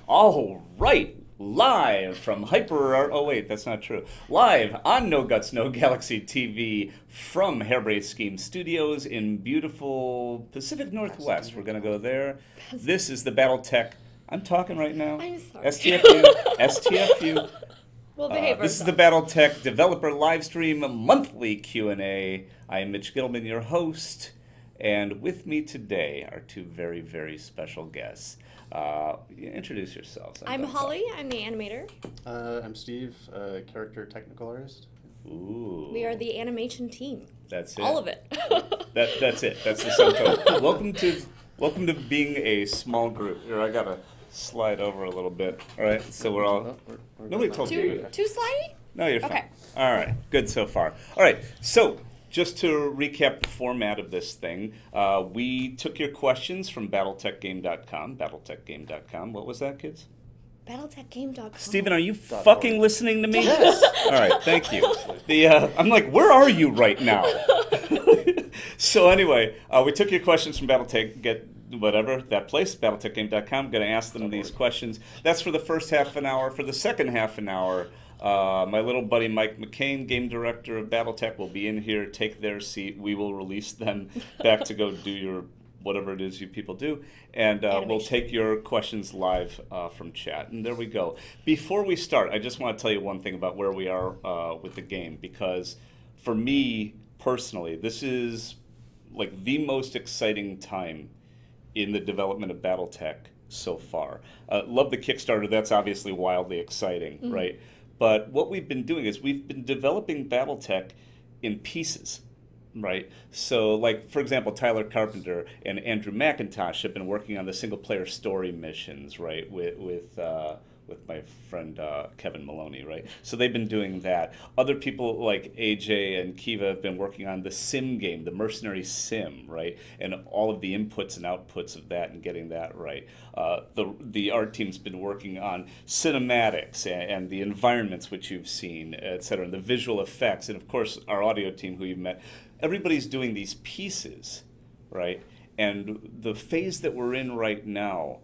All right, live from oh wait, that's not true. Live on No Guts, No Galaxy TV from Hairbrain Scheme Studios in beautiful Pacific Northwest. We're gonna go there. This is the BattleTech. I'm talking right now. I'm sorry. STFU. We'll behave This is the ourselves. BattleTech Developer Livestream Monthly Q&A. I am Mitch Gittleman, your host, and with me today are two very, very special guests. Introduce yourselves. I'm Holly. I'm the animator. I'm Steve, character technical artist. Ooh. We are the animation team. That's it. All of it. That's it. That's the sum total. Welcome to being a small group. Here, I gotta slide over a little bit. All right, so we're all. Nobody told you. Too slidey? No, you're fine. Okay. All right, good so far. All right, so just to recap the format of this thing, we took your questions from BattleTechGame.com. BattleTechGame.com. What was that, kids? BattleTechGame.com. Steven, are you fucking listening to me? Yes. All right, thank you. I'm like, where are you right now? So anyway, we took your questions from BattleTech, that place, BattleTechGame.com. Going to ask them these questions. That's for the first half an hour. For the second half an hour, my little buddy Mike McCain, game director of BattleTech, will be in here, take their seat. We will release them back to go do your whatever it is you people do, and we'll take your questions live from chat. And there we go. Before we start, I just want to tell you one thing about where we are with the game, because for me personally, this is like the most exciting time in the development of BattleTech so far. Love the Kickstarter. That's obviously wildly exciting, right? But what we've been doing is we've been developing BattleTech in pieces, right? So, like, for example, Tyler Carpenter and Andrew McIntosh have been working on the single-player story missions, right, with my friend Kevin Maloney, right? So they've been doing that. Other people like AJ and Kiva have been working on the sim game, the mercenary sim, right? And all of the inputs and outputs of that and getting that right. The art team's been working on cinematics and the environments which you've seen, et cetera, and the visual effects. And of course, our audio team who you've met. Everybody's doing these pieces, right? And the phase that we're in right now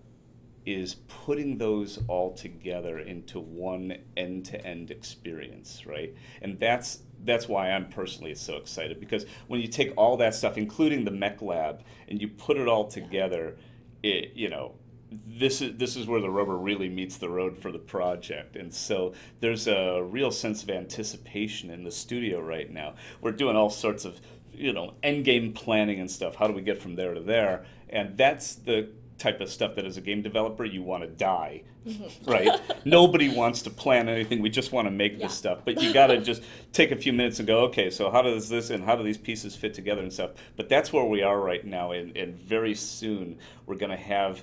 is putting those all together into one end-to-end experience, right? And that's why I'm personally so excited, because when you take all that stuff, including the mech lab, and you put it all together, this is where the rubber really meets the road for the project. And so there's a real sense of anticipation in the studio right now. We're doing all sorts of, end game planning and stuff. How do we get from there to there? And that's the type of stuff that as a game developer you want to die, right? Nobody wants to plan anything. We just want to make this stuff. But you got to just take a few minutes and go, okay, so how does this and how do these pieces fit together and stuff? But that's where we are right now, and very soon we're going to have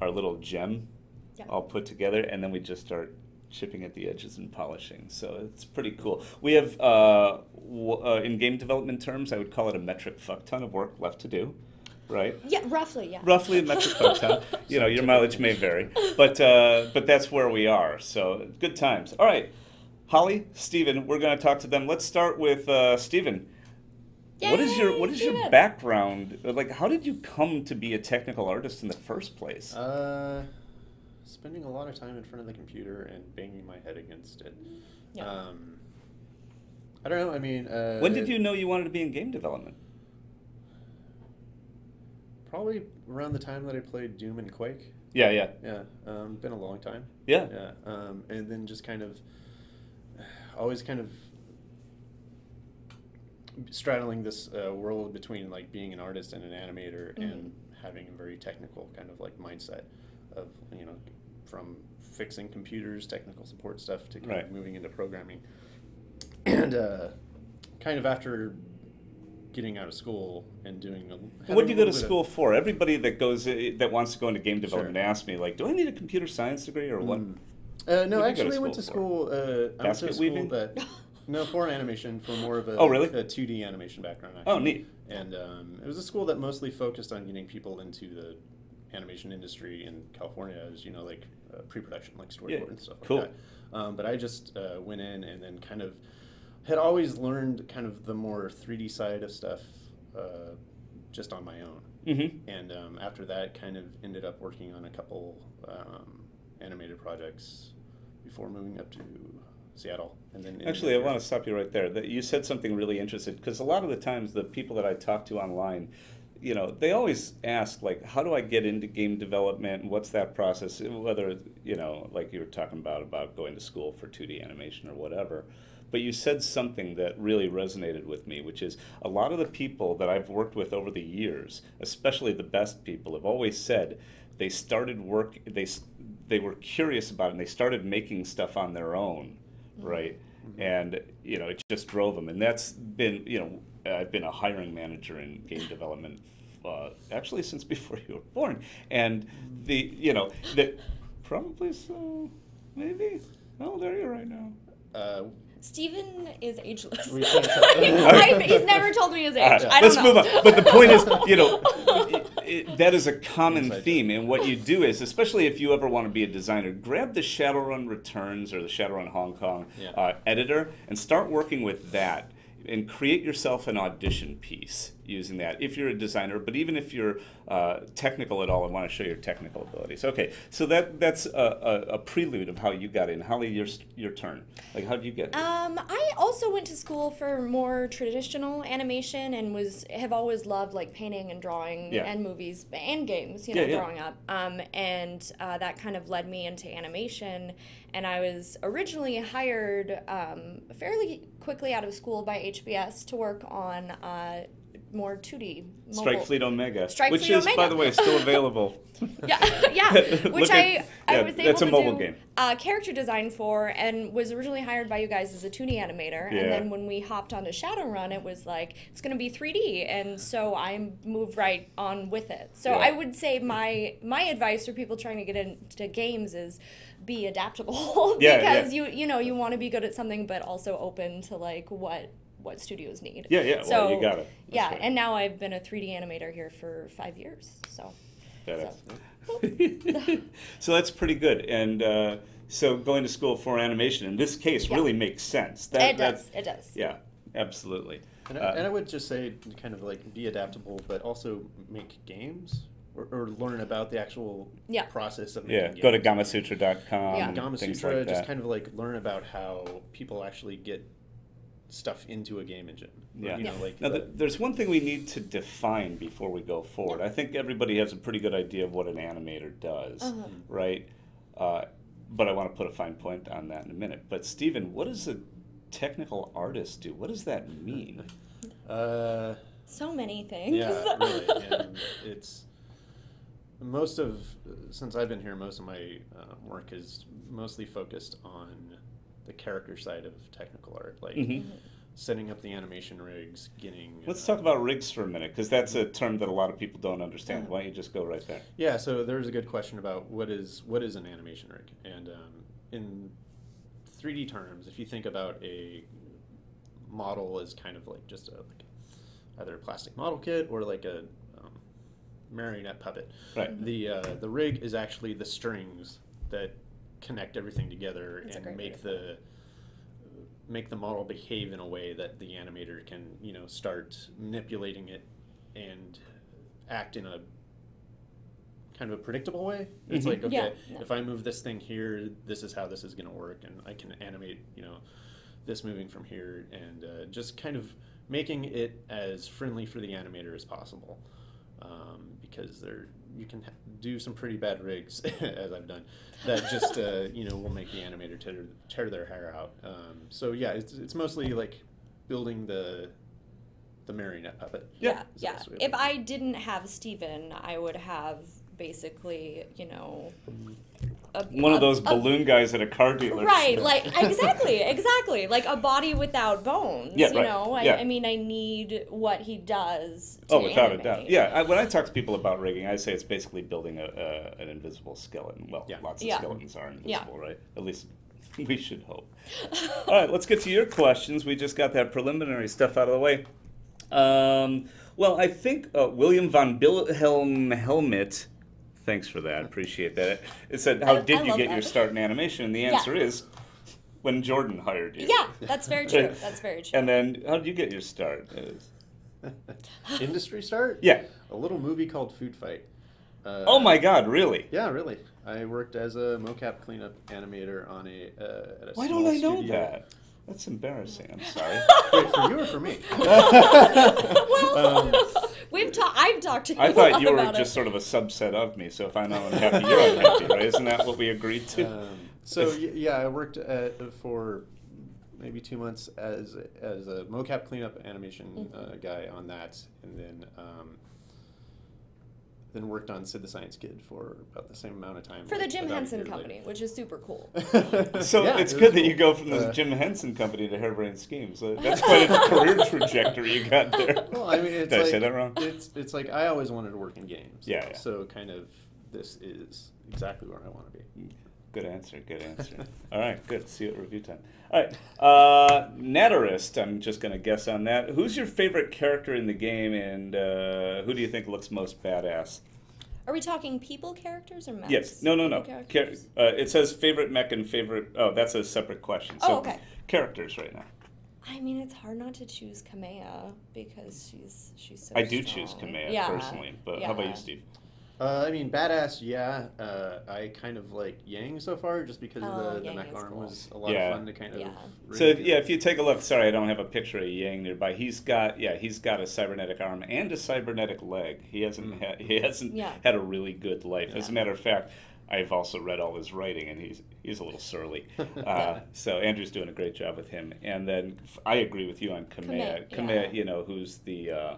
our little gem all put together, and then we just start chipping at the edges and polishing. So it's pretty cool. We have, in game development terms, I would call it a metric fuck ton of work left to do. Right? Yeah, roughly, yeah. Roughly a metric ton. Your mileage may vary, but that's where we are. So good times. All right, Holly, Steven, we're going to talk to them. Let's start with Steven. Yay, what is your background? Like, how did you come to be a technical artist in the first place? Spending a lot of time in front of the computer and banging my head against it. Yeah. I don't know. I mean, when did you know you wanted to be in game development? Probably around the time that I played Doom and Quake. Yeah. Yeah, been a long time. Yeah. And then just always kind of straddling this world between like being an artist and an animator and having a very technical kind of like mindset of, from fixing computers, technical support stuff to kind of moving into programming. And kind of after getting out of school and doing what do you go to school for? Everybody that wants to go into game development asks me, like, do I need a computer science degree or what? No, actually I went to school weaving? For animation, for more of a, really? a 2D animation background, actually. Oh, neat. And it was a school that mostly focused on getting people into the animation industry in California, as like pre-production, like storyboard and stuff like that. But I just went in and then kind of had always learned kind of the more 3D side of stuff just on my own. And after that, kind of ended up working on a couple animated projects before moving up to Seattle, and then Actually, I want to stop you right there. That you said something really interesting, because a lot of the times the people that I talk to online, you know, they always ask, like, how do I get into game development, and what's that process? Whether, you know, like you were talking about going to school for 2D animation or whatever. But you said something that really resonated with me, which is a lot of the people that I've worked with over the years, especially the best people, have always said they started work, they were curious about it, and they started making stuff on their own, right? Mm-hmm. And, you know, it just drove them. And that's been, you know, I've been a hiring manager in game development actually since before you were born. And the, you know, probably so, maybe. How old are you right now? Steven is ageless. He's never told me his age. Right, I don't know. Let's move on. But the point is, you know, that is a common theme. And what you do is, especially if you ever want to be a designer, grab the Shadowrun Returns or the Shadowrun Hong Kong editor and start working with that. And create yourself an audition piece using that, if you're a designer, but even if you're technical at all and want to show your technical abilities. Okay, so that's a prelude of how you got in. Holly, your turn. Like, how did you get in? I also went to school for more traditional animation and have always loved, like, painting and drawing and movies and games, you know, growing up. And that kind of led me into animation. And I was originally hired fairly quickly out of school by HBS to work on more 2D mobile. Strike Fleet Omega, Which is, by the way, still available. yeah. Which I was able that's a to mobile do game. Character design for, and was originally hired by you guys as a 2D animator. And then when we hopped onto Shadowrun, it was like, it's going to be 3D. And so I moved right on with it. So I would say my advice for people trying to get into games is be adaptable. Because you know, you want to be good at something, but also open to, like, what studios need. So, well, you got it. That's right. And now I've been a 3D animator here for 5 years. So. So that's pretty good. And so going to school for animation in this case really makes sense. It does. Yeah, absolutely. And I would just say, kind of like, be adaptable, but also make games. Or learn about the actual process of making games. Go to gamasutra.com. Gamasutra, like just kind of like learn about how people actually get stuff into a game engine. Yeah. You know, like now, there's one thing we need to define before we go forward. I think everybody has a pretty good idea of what an animator does, right? But I want to put a fine point on that in a minute. But Stephen, what does a technical artist do? What does that mean? So many things. Yeah, really. And it's since I've been here, most of my work is mostly focused on the character side of technical art, like setting up the animation rigs, getting... Let's talk about rigs for a minute, because that's a term that a lot of people don't understand. Why don't you just go right there? Yeah, so there's a good question about what is an animation rig. And in 3D terms, if you think about a model as kind of like just either a plastic model kit or like a marionette puppet. Right. The rig is actually the strings that connect everything together and make the model behave in a way that the animator can, you know, start manipulating it and act in a kind of a predictable way. It's like, okay, if I move this thing here, this is how this is going to work, and I can animate, you know, this moving from here, and just kind of making it as friendly for the animator as possible. Because you can do some pretty bad rigs, as I've done, that just you know, will make the animator tear their hair out. So yeah, it's mostly like building the marionette puppet. Yeah. If I didn't have Steven, I would have basically, you know, one of those balloon guys at a car dealer. Right, like, exactly. Like a body without bones, you know? I mean, I need what he does to without animate. a doubt. Yeah, when I talk to people about rigging, I say it's basically building an invisible skeleton. Well, lots of skeletons are invisible, right? At least we should hope. All right, let's get to your questions. We just got that preliminary stuff out of the way. Well, I think William von Wilhelm Helmet, thanks for that. Appreciate that. It said, how did you get your start in animation? And the answer is when Jordan hired you. Yeah, that's very true. That's very true. And then how did you get your start? Industry start? Yeah. A little movie called Food Fight. Oh my God, really? Yeah, really. I worked as a mocap cleanup animator on at a Why small don't I know studio. that? That's embarrassing. I'm sorry. Wait, for you or for me? I've talked to you I thought you were about just it. sort of a subset of me, so if I'm not unhappy, you're unhappy, right? Isn't that what we agreed to? Yeah, I worked for maybe 2 months as a mocap cleanup animation guy on that, and then worked on Sid the Science Kid for about the same amount of time. For the Jim about a Henson year Company, later. which is super cool. So Yeah, it's it good was that you cool. go from the Jim Henson Company to Harebrained Schemes. That's quite a career trajectory you got there. Well, I mean, it's Did like, I say that wrong? It's like I always wanted to work in games. Yeah. So kind of this is exactly where I want to be. Good answer, good answer. All right, good. See you at review time. All right, Natarist, I'm just going to guess on that. Who's your favorite character in the game, and who do you think looks most badass? Are we talking people characters or mechs? Yes. No. People characters? It says favorite mech and favorite... Oh, that's a separate question. So okay. Characters right now. I mean, it's hard not to choose Kamea because she's so I do strong. choose Kamea Yeah. personally, but how about you, Steve? I mean, badass, yeah. I kind of like Yang so far, just because the Yang mech is arm cool. was a lot Yeah. of fun to kind of. Yeah. So if you take a look, sorry, I don't have a picture of Yang nearby. He's got a cybernetic arm and a cybernetic leg. He hasn't had a really good life. As a matter of fact, I've also read all his writing, and he's a little surly. So Andrew's doing a great job with him. And then I agree with you on Kamea. Kamea, who's the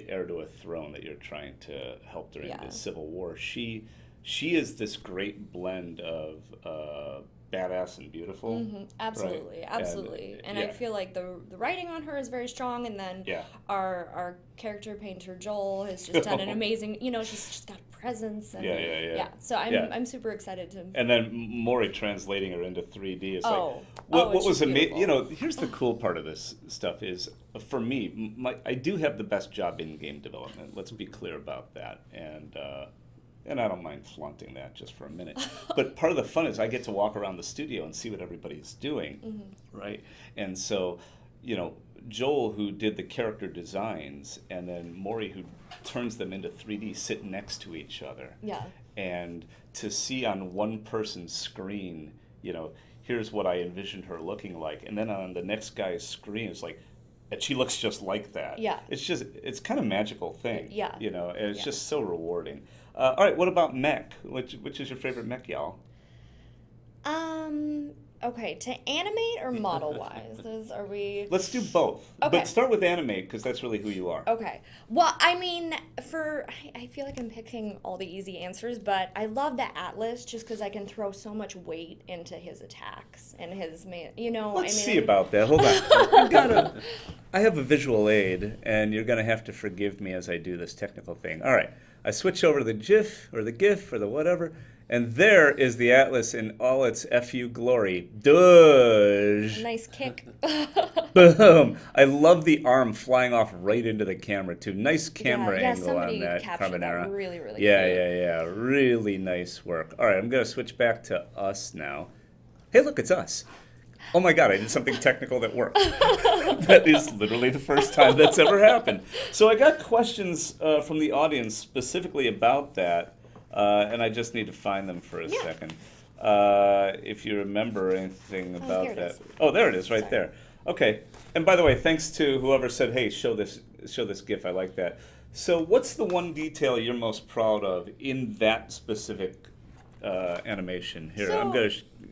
heir to a throne that you're trying to help during the Civil War. She is this great blend of badass and beautiful. Mm-hmm. Absolutely, right? absolutely. And I feel like the writing on her is very strong, and then our character painter Joel has just done an amazing. She's just got presence. And, So I'm super excited to. And then Maury translating her into 3D is what was amazing. Here's the cool part of this stuff is, for me, I do have the best job in game development. Let's be clear about that. And I don't mind flaunting that just for a minute. But part of the fun is I get to walk around the studio and see what everybody's doing, right? And so, Joel, who did the character designs, and then Maury, who turns them into 3D, sit next to each other. Yeah. And to see on one person's screen, here's what I envisioned her looking like. And then on the next guy's screen, it's like, and she looks just like that. Yeah. It's kind of a magical thing. Yeah. And it's just so rewarding. All right, what about mech? Which is your favorite mech, y'all? Okay, to animate or model-wise? Are we... Let's do both. Okay. But start with animate, because that's really who you are. Okay. Well, I mean, I feel like I'm picking all the easy answers, but I love the Atlas just because I can throw so much weight into his attacks and his, Let's see about that. Hold on. I have a visual aid, and you're going to have to forgive me as I do this technical thing. All right. I switch over to the GIF, or the GIF, or the whatever, and there is the Atlas in all its FU glory. Doge. Nice kick. Boom. I love the arm flying off right into the camera, too. Nice camera angle on that Carbonara. That really, really Yeah. Really nice work. All right, I'm going to switch back to us now. Hey, look, it's us. Oh my God, I did something technical that worked. That is literally the first time that's ever happened. So I got questions from the audience specifically about that, and I just need to find them for a second. If you remember anything about that. Oh, there it is, right there. Okay. And by the way, thanks to whoever said, hey, show this GIF. I like that. So what's the one detail you're most proud of in that specific animation? Here, So,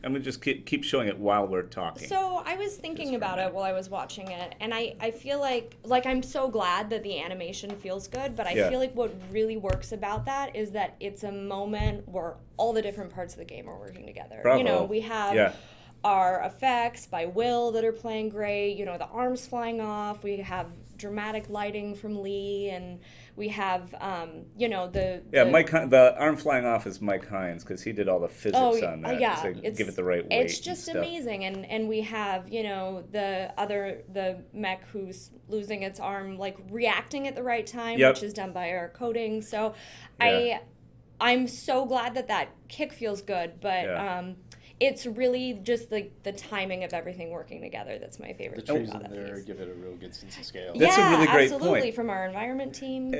I'm gonna just keep showing it while we're talking. So I was thinking about it while I was watching it, and I feel like I'm so glad that the animation feels good, but I feel like what really works about that is that it's a moment where all the different parts of the game are working together. Bravo. We have our effects by Will that are playing great, the arms flying off, we have dramatic lighting from Lee, and we have, the arm flying off is Mike Hines, because he did all the physics on that to give it the right weight. It's just amazing, and we have, the mech who's losing its arm, reacting at the right time, which is done by our coding. So I'm so glad that kick feels good, but it's really just the timing of everything working together that's my favorite. The trees in there give it a real good sense of scale. That's a really great absolutely, point. From our environment team.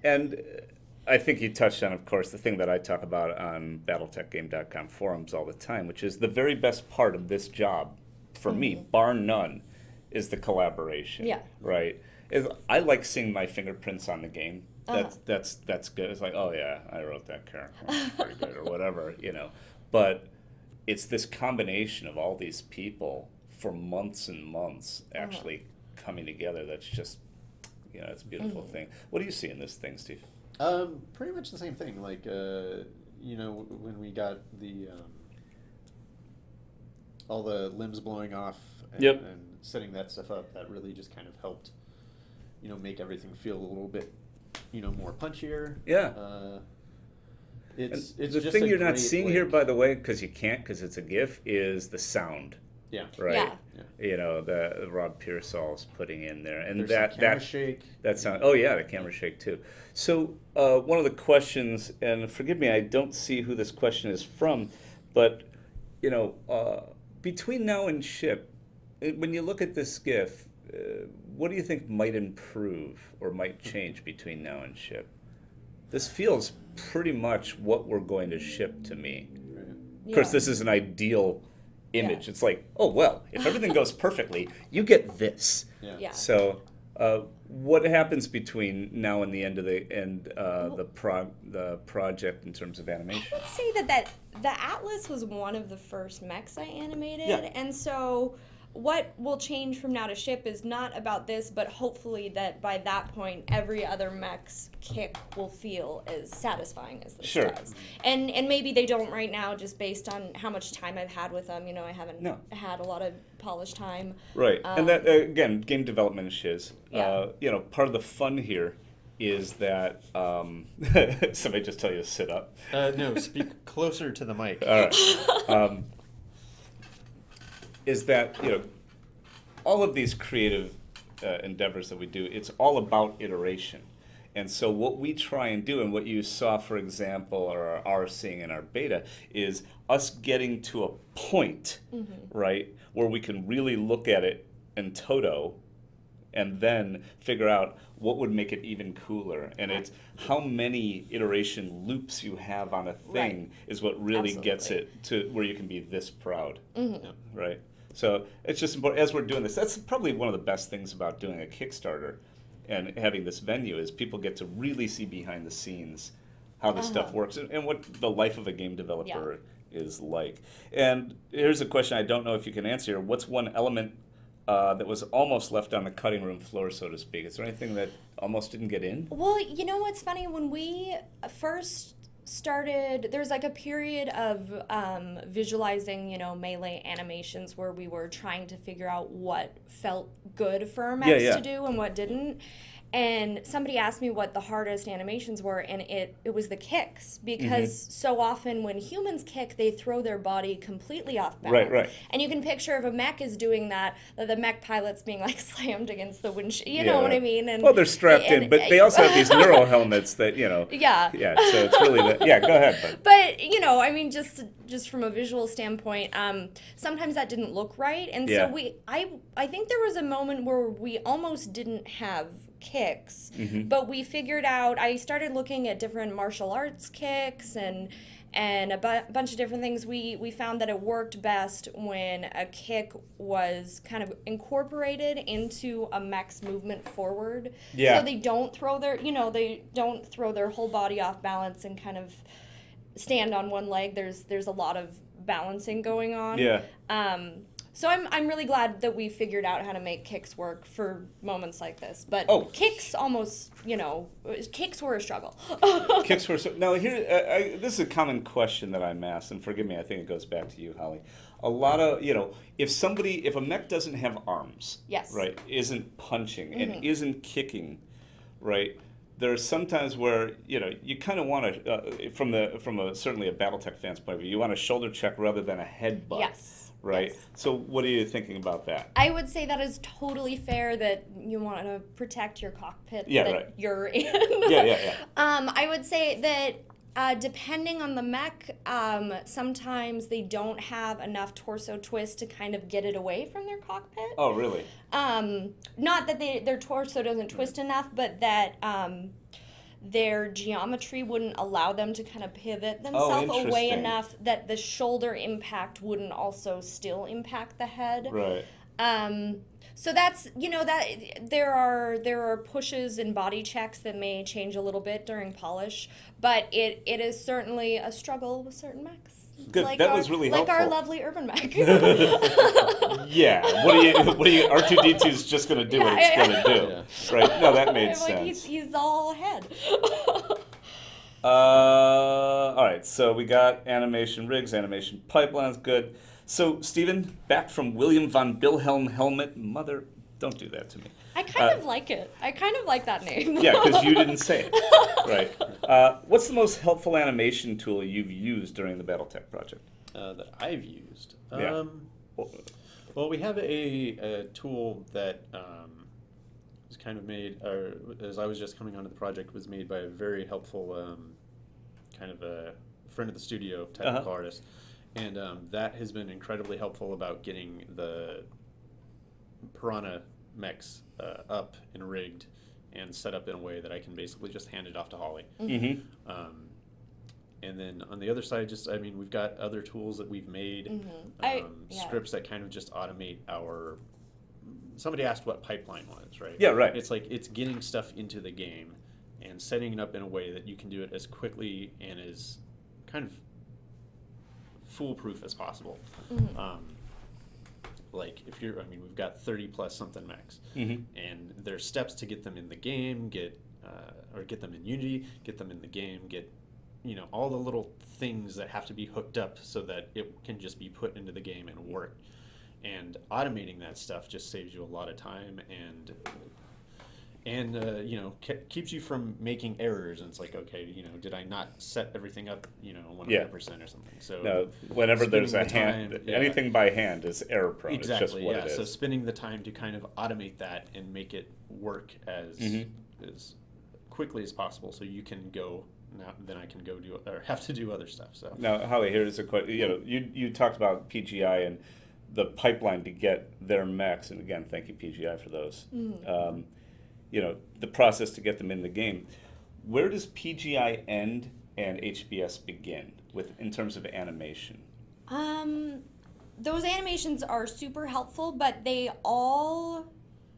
And I think you touched on, of course, the thing that I talk about on BattleTechGame.com forums all the time, which is the very best part of this job, for me, bar none, is the collaboration. Yeah. Right? I like seeing my fingerprints on the game. That's good. It's like, oh yeah, I wrote that character. It's pretty good, or whatever, you know. But it's this combination of all these people for months and months actually coming together. That's just, you know, it's a beautiful thing. What do you see in this thing, Steve? Pretty much the same thing. Like, you know, when we got the all the limbs blowing off and setting that stuff up, that really just kind of helped, you know, make everything feel a little bit, you know, more punchier. Yeah. It's the just thing a you're not great, seeing like, here, by the way, because you can't, because it's a GIF, is the sound. Yeah. Right. Yeah. You know, the Rob Pearsall's putting in there, and There's that some camera shake. that sound. Oh yeah, the camera shake too. So one of the questions, and forgive me, I don't see who this question is from, but you know, between now and ship, when you look at this GIF, what do you think might improve or might change between now and ship? This feels pretty much what we're going to ship to me. Of course, this is an ideal image. It's like, oh, well, if everything goes perfectly, you get this. Yeah. So what happens between now and the end of the project in terms of animation? I would say that the Atlas was one of the first mechs I animated, and so what will change from now to ship is not about this, but hopefully that by that point every other mech's kick will feel as satisfying as this does. And maybe they don't right now, just based on how much time I've had with them. You know, I haven't had a lot of polished time. Right, and that again, game development is shiz. Yeah. You know, part of the fun here is that somebody just tell you to sit up. No, speak closer to the mic. All right. Is that, you know, all of these creative endeavors that we do, it's all about iteration. And so what we try and do, and what you saw, for example, or are seeing in our beta, is us getting to a point, right, where we can really look at it in toto and then figure out what would make it even cooler. And it's how many iteration loops you have on a thing is what really gets it to where you can be this proud, right? So it's just important, as we're doing this, that's probably one of the best things about doing a Kickstarter and having this venue is people get to really see behind the scenes how this stuff works and what the life of a game developer is like. And here's a question I don't know if you can answer. What's one element that was almost left on the cutting room floor, so to speak? Is there anything that almost didn't get in? Well, you know what's funny? When we first started, there's like a period of visualizing, you know, melee animations where we were trying to figure out what felt good for our mechs to do and what didn't. And somebody asked me what the hardest animations were, and it was the kicks, because so often when humans kick, they throw their body completely off balance. Right. And you can picture if a mech is doing that, the mech pilot's being like slammed against the windshield. You know what I mean? And, well, they're strapped in, but they also have these neural helmets that, you know. Yeah, so it's really go ahead. But you know, I mean, just from a visual standpoint, sometimes that didn't look right, and so I think there was a moment where we almost didn't have kicks, but we figured out, I started looking at different martial arts kicks and a bunch of different things. We found that it worked best when a kick was kind of incorporated into a mech's movement forward. So they don't throw their whole body off balance and kind of stand on one leg. There's a lot of balancing going on. So I'm really glad that we figured out how to make kicks work for moments like this. But kicks almost, you know, kicks were a struggle. Kicks were now here. This is a common question that I'm asked, and forgive me, I think it goes back to you, Holly. A lot of, you know, if a mech doesn't have arms, right, isn't punching and isn't kicking, right. There are some times where, you know, you kind of want to, from certainly a BattleTech fan's point of view, you want a shoulder check rather than a headbutt. Yes. Right. So what are you thinking about that? I would say that is totally fair, that you want to protect your cockpit that you're in. I would say that depending on the mech, sometimes they don't have enough torso twist to kind of get it away from their cockpit. Oh, really? Not that their torso doesn't twist enough, but that their geometry wouldn't allow them to kind of pivot themselves away enough that the shoulder impact wouldn't also still impact the head. Right. So that's, you know, that there are pushes and body checks that may change a little bit during polish, but it is certainly a struggle with certain mechs. Good. Like that was really helpful. Like our lovely urban mech. Yeah. What do you? R2D2 is just going to do what it's going to do, right? No, that made sense. Like he's all ahead. All right. So we got animation rigs, animation pipelines. Good. So Stephen, back from William von Wilhelm Helmet. Mother, don't do that to me. I kind of like it. I kind of like that name. Yeah, because you didn't say it. Right. What's the most helpful animation tool you've used during the BattleTech project? That I've used? Yeah. Well, we have a tool that was kind of made, or as I was just coming onto the project, was made by a very helpful kind of a friend of the studio, technical artist. And that has been incredibly helpful about getting the Piranha mechs up and rigged and set up in a way that I can basically just hand it off to Holly. Mm-hmm. And then on the other side, we've got other tools that we've made, scripts that kind of just automate our... Somebody asked what pipeline was, right? Yeah, right. It's like it's getting stuff into the game and setting it up in a way that you can do it as quickly and as kind of foolproof as possible. Mm-hmm. Like if you're, we've got 30 plus something mechs, mm-hmm. and there's steps to get them in the game, get them in Unity, get them in the game, get all the little things that have to be hooked up so that it can just be put into the game and work. And automating that stuff just saves you a lot of time and keeps you from making errors. And it's like, okay, did I not set everything up, 100% or something? So no, whenever there's a hand, anything by hand is error prone. Exactly. It's just what it is. So spending the time to kind of automate that and make it work as quickly as possible, so you can go. Now, then I can go do or have to do other stuff. So now, Holly, here's a question. You talked about PGI and the pipeline to get their mechs, and again, thank you PGI for those. Mm-hmm. The process to get them in the game. Where does PGI end and HBS begin in terms of animation? Those animations are super helpful, but they all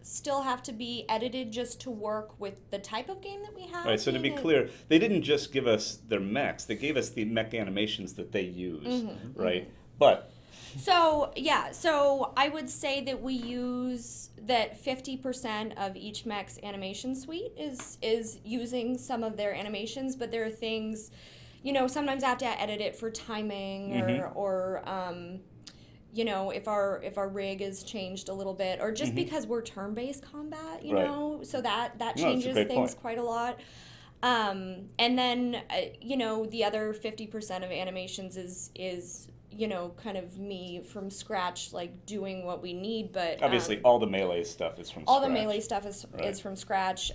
still have to be edited just to work with the type of game that we have. Right, so to be clear, they didn't just give us their mechs, they gave us the mech animations that they use, mm-hmm, right? Mm-hmm. But... So I would say that we use that 50% of each mech's animation suite is using some of their animations, but there are things, sometimes I have to edit it for timing or if our rig is changed a little bit, or just because we're turn-based combat, so that changes things quite a lot. And then, the other 50% of animations is kind of me from scratch, like doing what we need, but... Obviously, all the melee stuff is from scratch. All the melee stuff is from scratch.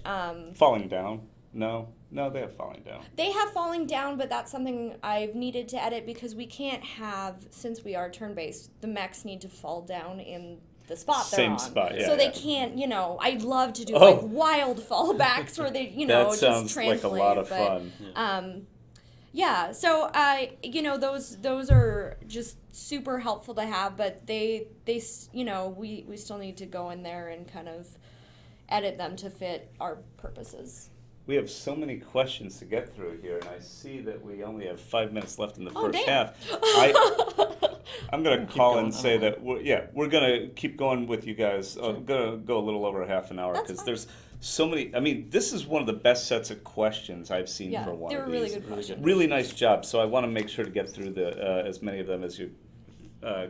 Falling down? No, they have falling down. They have falling down, but that's something I've needed to edit because we can't have, since we are turn-based, the mechs need to fall down in the spot they're on. Same spot, yeah. So they can't, I'd love to do like wild fallbacks where they, that just sounds translate. Like a lot of fun. Yeah, so those are just super helpful to have, but they we still need to go in there and kind of edit them to fit our purposes. We have so many questions to get through here, and I see that we only have 5 minutes left in the first damn. half. I'm going to call and say that we're going to keep going with you guys. Sure. I'm going to go a little over half an hour because there's so many. This is one of the best sets of questions I've seen for one of these. They were really good questions. Really nice job. So I want to make sure to get through as many of them as you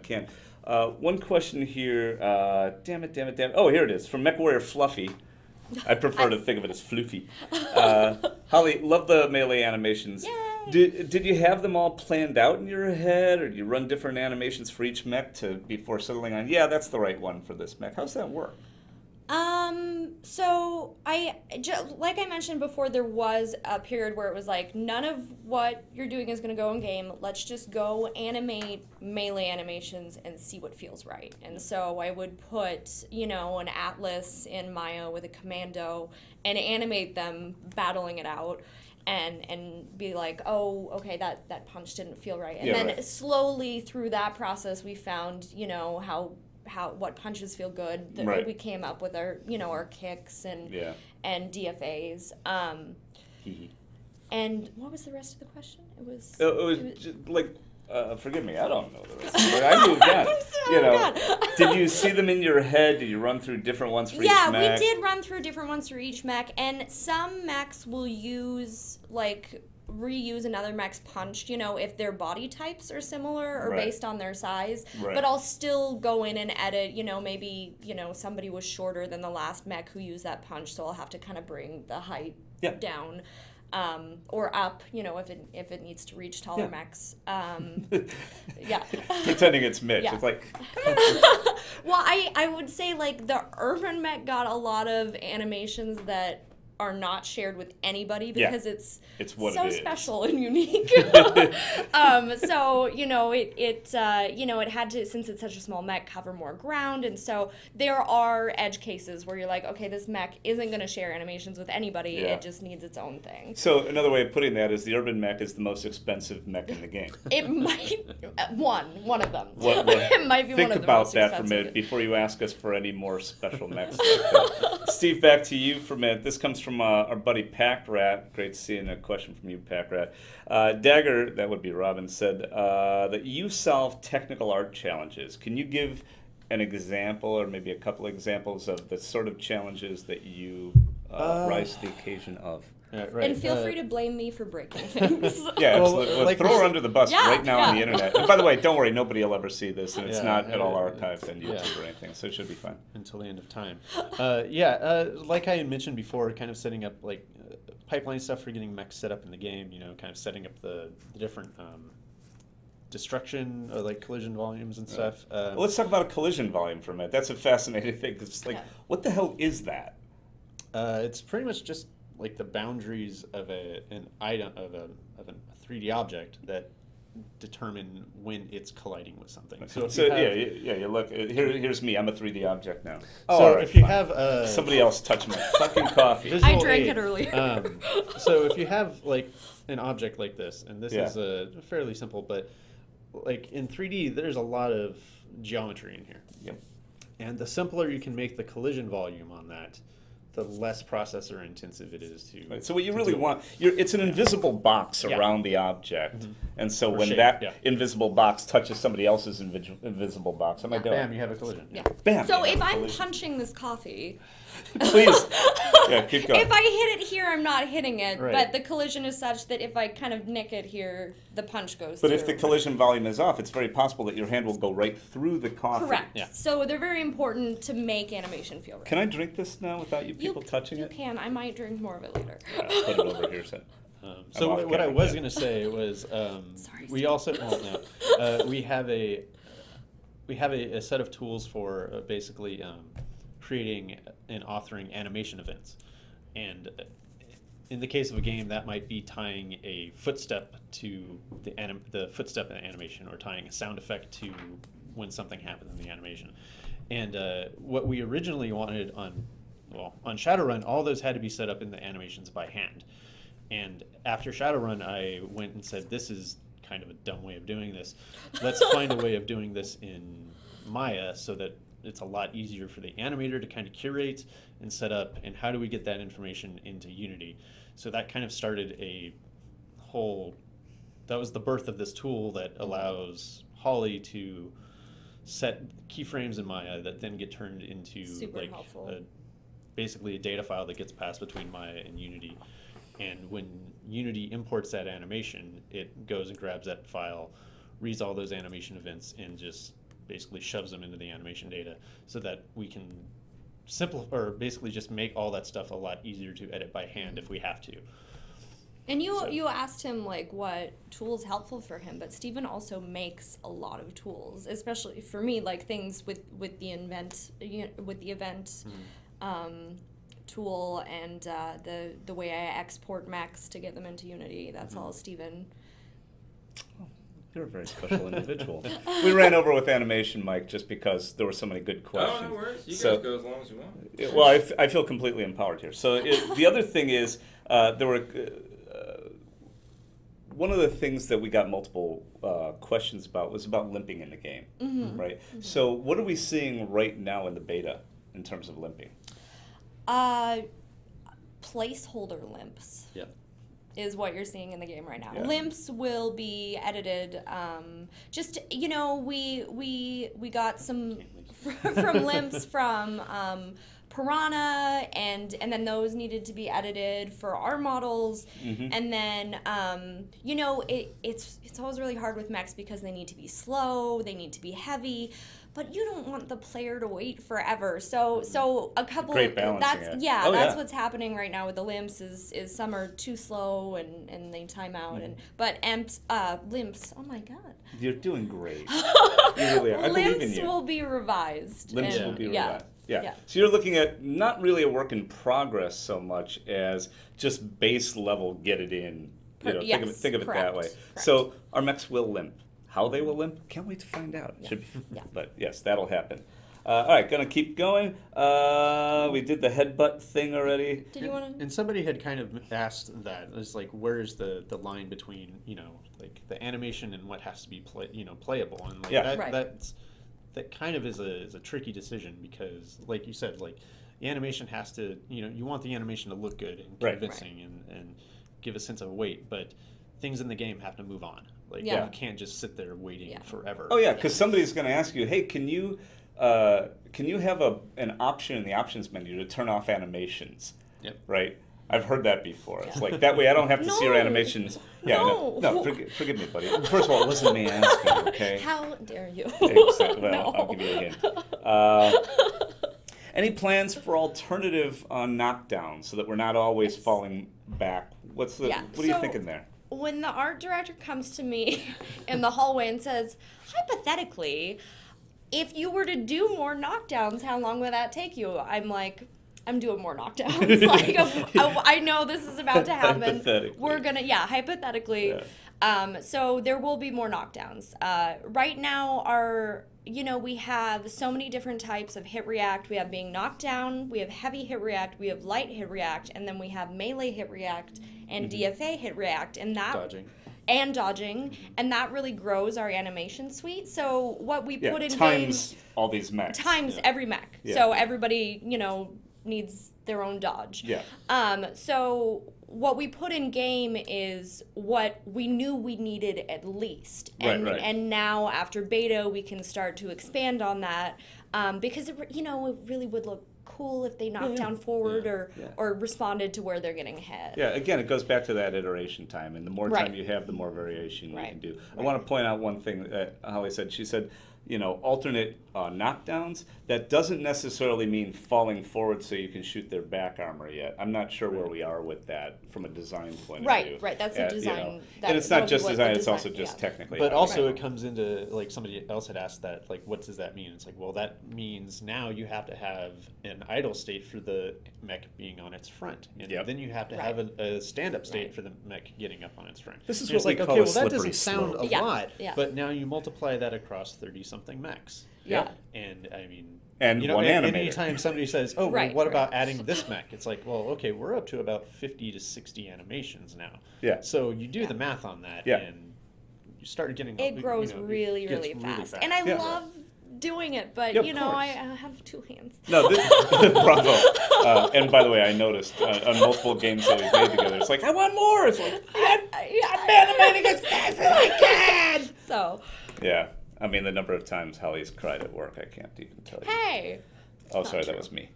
can. One question here. Damn it. Oh, here it is. From MechWarrior Fluffy. I prefer to think of it as floofy. Holly, love the melee animations. Yay! Did you have them all planned out in your head, or do you run different animations for each mech before settling on, that's the right one for this mech? How's that work? So like I mentioned before, there was a period where it was like, none of what you're doing is going to go in game. Let's just go animate melee animations and see what feels right. And so I would put, you know, an Atlas in Maya with a commando and animate them battling it out. And be like, oh, okay, that punch didn't feel right. And then slowly through that process, we found, you know, what punches feel good. We came up with our, you know, our kicks and DFAs. And what was the rest of the question? It was just like, forgive me, I don't know the rest of it. I moved on. You know, did you see them in your head? Did you run through different ones for each mech? Yeah, we did run through different ones for each mech, and some mechs will use, like, reuse another mech's punch, you know, if their body types are similar or based on their size. But I'll still go in and edit, you know, maybe, you know, somebody was shorter than the last mech who used that punch, so I'll have to kind of bring the height down. Or up, you know, if it needs to reach taller mechs. Pretending it's Mitch. It's like... Well, I would say, like, the urban mech got a lot of animations that are not shared with anybody because it's so special and unique. So, you know, it had to, since it's such a small mech, cover more ground, and so there are edge cases where you're like, okay, this mech isn't going to share animations with anybody, it just needs its own thing. So another way of putting that is the urban mech is the most expensive mech in the game. It might, one of them. It might be one of the most expensive. Think about that for a minute before you ask us for any more special mechs. Steve, back to you for a minute. This comes from our buddy Pack Rat. Great seeing a question from you, Pack Rat. Dagger, that would be Robin, said that you solve technical art challenges. Can you give an example or maybe a couple examples of the sort of challenges that you rise to the occasion of? And feel free to blame me for breaking things. Like throw her under the bus right now on the internet. And by the way, don't worry, nobody will ever see this, and it's not at all archived on YouTube or anything, so it should be fine. Until the end of time. Like I had mentioned before, kind of setting up like pipeline stuff for getting mechs set up in the game, you know, kind of setting up the different destruction or like collision volumes and stuff. Well, let's talk about a collision volume for a minute. That's a fascinating thing. It's like, what the hell is that? It's pretty much just like the boundaries of an item of a 3D object that determine when it's colliding with something. So you look. Here's me. I'm a 3D object now. So if you have somebody else touch my fucking coffee. I drank it earlier. So if you have like an object like this, and this is fairly simple, but like in 3D, there's a lot of geometry in here. Yep. And the simpler you can make the collision volume on that, the less processor intensive it is to. Right. So what you really want, it's an invisible box around the object, and so when that invisible box touches somebody else's invisible box, bam, you have a collision. Bam. So if I'm punching this coffee, please, keep going. If I hit it here, I'm not hitting it, but the collision is such that if I kind of nick it here, the punch goes through. But if the collision volume is off, it's very possible that your hand will go right through the coffee. Correct. Yeah. So they're very important to make animation feel right. Can I drink this now without you people touching it? You can. I might drink more of it later. Put it over here, so. So what I was going to say was, we also we have a set of tools for basically creating and authoring animation events, and in the case of a game, that might be tying a footstep to the footstep animation, or tying a sound effect to when something happens in the animation. And what we originally wanted on Shadowrun, all those had to be set up in the animations by hand. And after Shadowrun, I went and said, this is kind of a dumb way of doing this. Let's find a way of doing this in Maya so that it's a lot easier for the animator to kind of curate and set up, and how do we get that information into Unity? So that kind of started that was the birth of this tool that allows Holly to set keyframes in Maya that then get turned into basically a data file that gets passed between Maya and Unity. And when Unity imports that animation, it goes and grabs that file, reads all those animation events, and just basically shoves them into the animation data, so that we can basically just make all that stuff a lot easier to edit by hand if we have to. And you asked him like what tools helpful for him, but Stephen also makes a lot of tools, especially for me, like things with the event. tool and the way I export mechs to get them into Unity. That's all Steven. Oh, you're a very special individual. We ran over with animation, Mike, just because there were so many good questions. Oh, no worries. You guys go as long as you want. Well, I feel completely empowered here. So the other thing is, there were one of the things that we got multiple questions about was about limping in the game, right? So what are we seeing right now in the beta in terms of limping? Placeholder limps. Yep. Is what you're seeing in the game right now. Yeah. Limps will be edited. Just we got some from limps from Piranha, and then those needed to be edited for our models, and then it's always really hard with mechs because they need to be slow, they need to be heavy. But you don't want the player to wait forever. So a couple Great balancing act. That's what's happening right now with the limps is some are too slow and they time out but limps, oh my god. You're doing great. You really are. I believe in you. Limps will be revised. Limps will be revised. Yeah. So you're looking at not really a work in progress so much as just base level get it in. Think of it that way. Correct. So our mechs will limp. How they will limp? Can't wait to find out. Yeah. Should be. Yeah. But yes, that'll happen. All right, gonna keep going. We did the headbutt thing already. Did you want to? And somebody had kind of asked that. It's like, where is the line between, like the animation and what has to be playable? And like that kind of is a tricky decision because, like you said, like the animation has to, you want the animation to look good and convincing and give a sense of weight, but things in the game have to move on. Like you can't just sit there waiting forever. Oh yeah, because somebody's going to ask you, hey, can you have an option in the options menu to turn off animations? Yep. Right. I've heard that before. It's like that way I don't have to see your animations. Yeah. No. Forgive me, buddy. First of all, it wasn't me asking. Okay. How dare you? Exactly. Well, I'll give you a hint. Any plans for alternative knockdowns so that we're not always falling back? What are you thinking there? When the art director comes to me in the hallway and says, hypothetically, if you were to do more knockdowns, how long would that take you? I'm like, I'm doing more knockdowns. Like, I know this is about to happen. Hypothetically. We're going to, hypothetically. Yeah. So there will be more knockdowns. Right now, we have so many different types of hit react. We have being knocked down, we have heavy hit react, we have light hit react, and then we have melee hit react and DFA hit react, and that dodging, and that really grows our animation suite. So what we put in times all these mechs. Every mech. Yeah. So everybody, needs their own dodge. Yeah. So what we put in game is what we knew we needed at least. And now after beta, we can start to expand on that because it really would look cool if they knocked down forward or responded to where they're getting hit. Yeah, again, it goes back to that iteration time, and the more time you have, the more variation you can do. I want to point out one thing that Holly said. She said, alternate knockdowns. That doesn't necessarily mean falling forward so you can shoot their back armor yet. I'm not sure where we are with that from a design point of view. Right, that's a design. And it's not just design, it's also just technically. But also it comes into, like somebody else had asked that, like, what does that mean? It's like, well, that means now you have to have an idle state for the mech being on its front. And then you have to have a stand-up state for the mech getting up on its front. This is what we call well, that doesn't sound a lot, but now you multiply that across 30-something mechs. Yeah. And I mean, one animator. Anytime somebody says, "Oh, well, what about adding this mech?" It's like, well, okay, we're up to about 50 to 60 animations now. Yeah. So you do the math on that, and you start getting it grows really fast. And I love doing it, but I have two hands. No, bravo. And by the way, I noticed on multiple games that we've made together, it's like, I want more. It's like, I'm animating as fast as I can. So. Yeah. I mean, the number of times Holly's cried at work, I can't even tell you. Hey! Oh, sorry, that was me.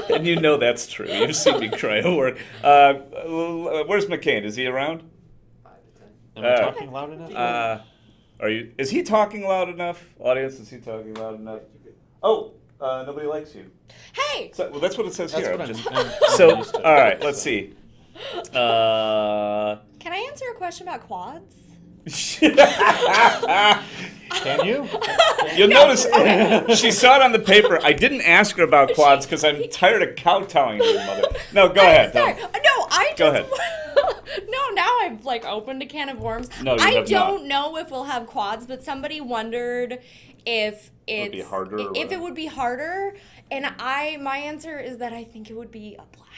And that's true. You've seen me cry at work. Where's McCain? Is he around? Am I talking loud enough? Is he talking loud enough? Audience, is he talking loud enough? Oh, nobody likes you. Hey! So, well, that's what it says here. I'm all right, let's see. Can I answer a question about quads? Can you? You'll notice she saw it on the paper. I didn't ask her about quads because I'm tired of kowtowing to your mother. No, go ahead. Sorry. No, I just... Go ahead. No, now I've like opened a can of worms. No, you I have don't know if we'll have quads, but somebody wondered if it would be harder. If it would be harder, and my answer is that I think it would be a blast.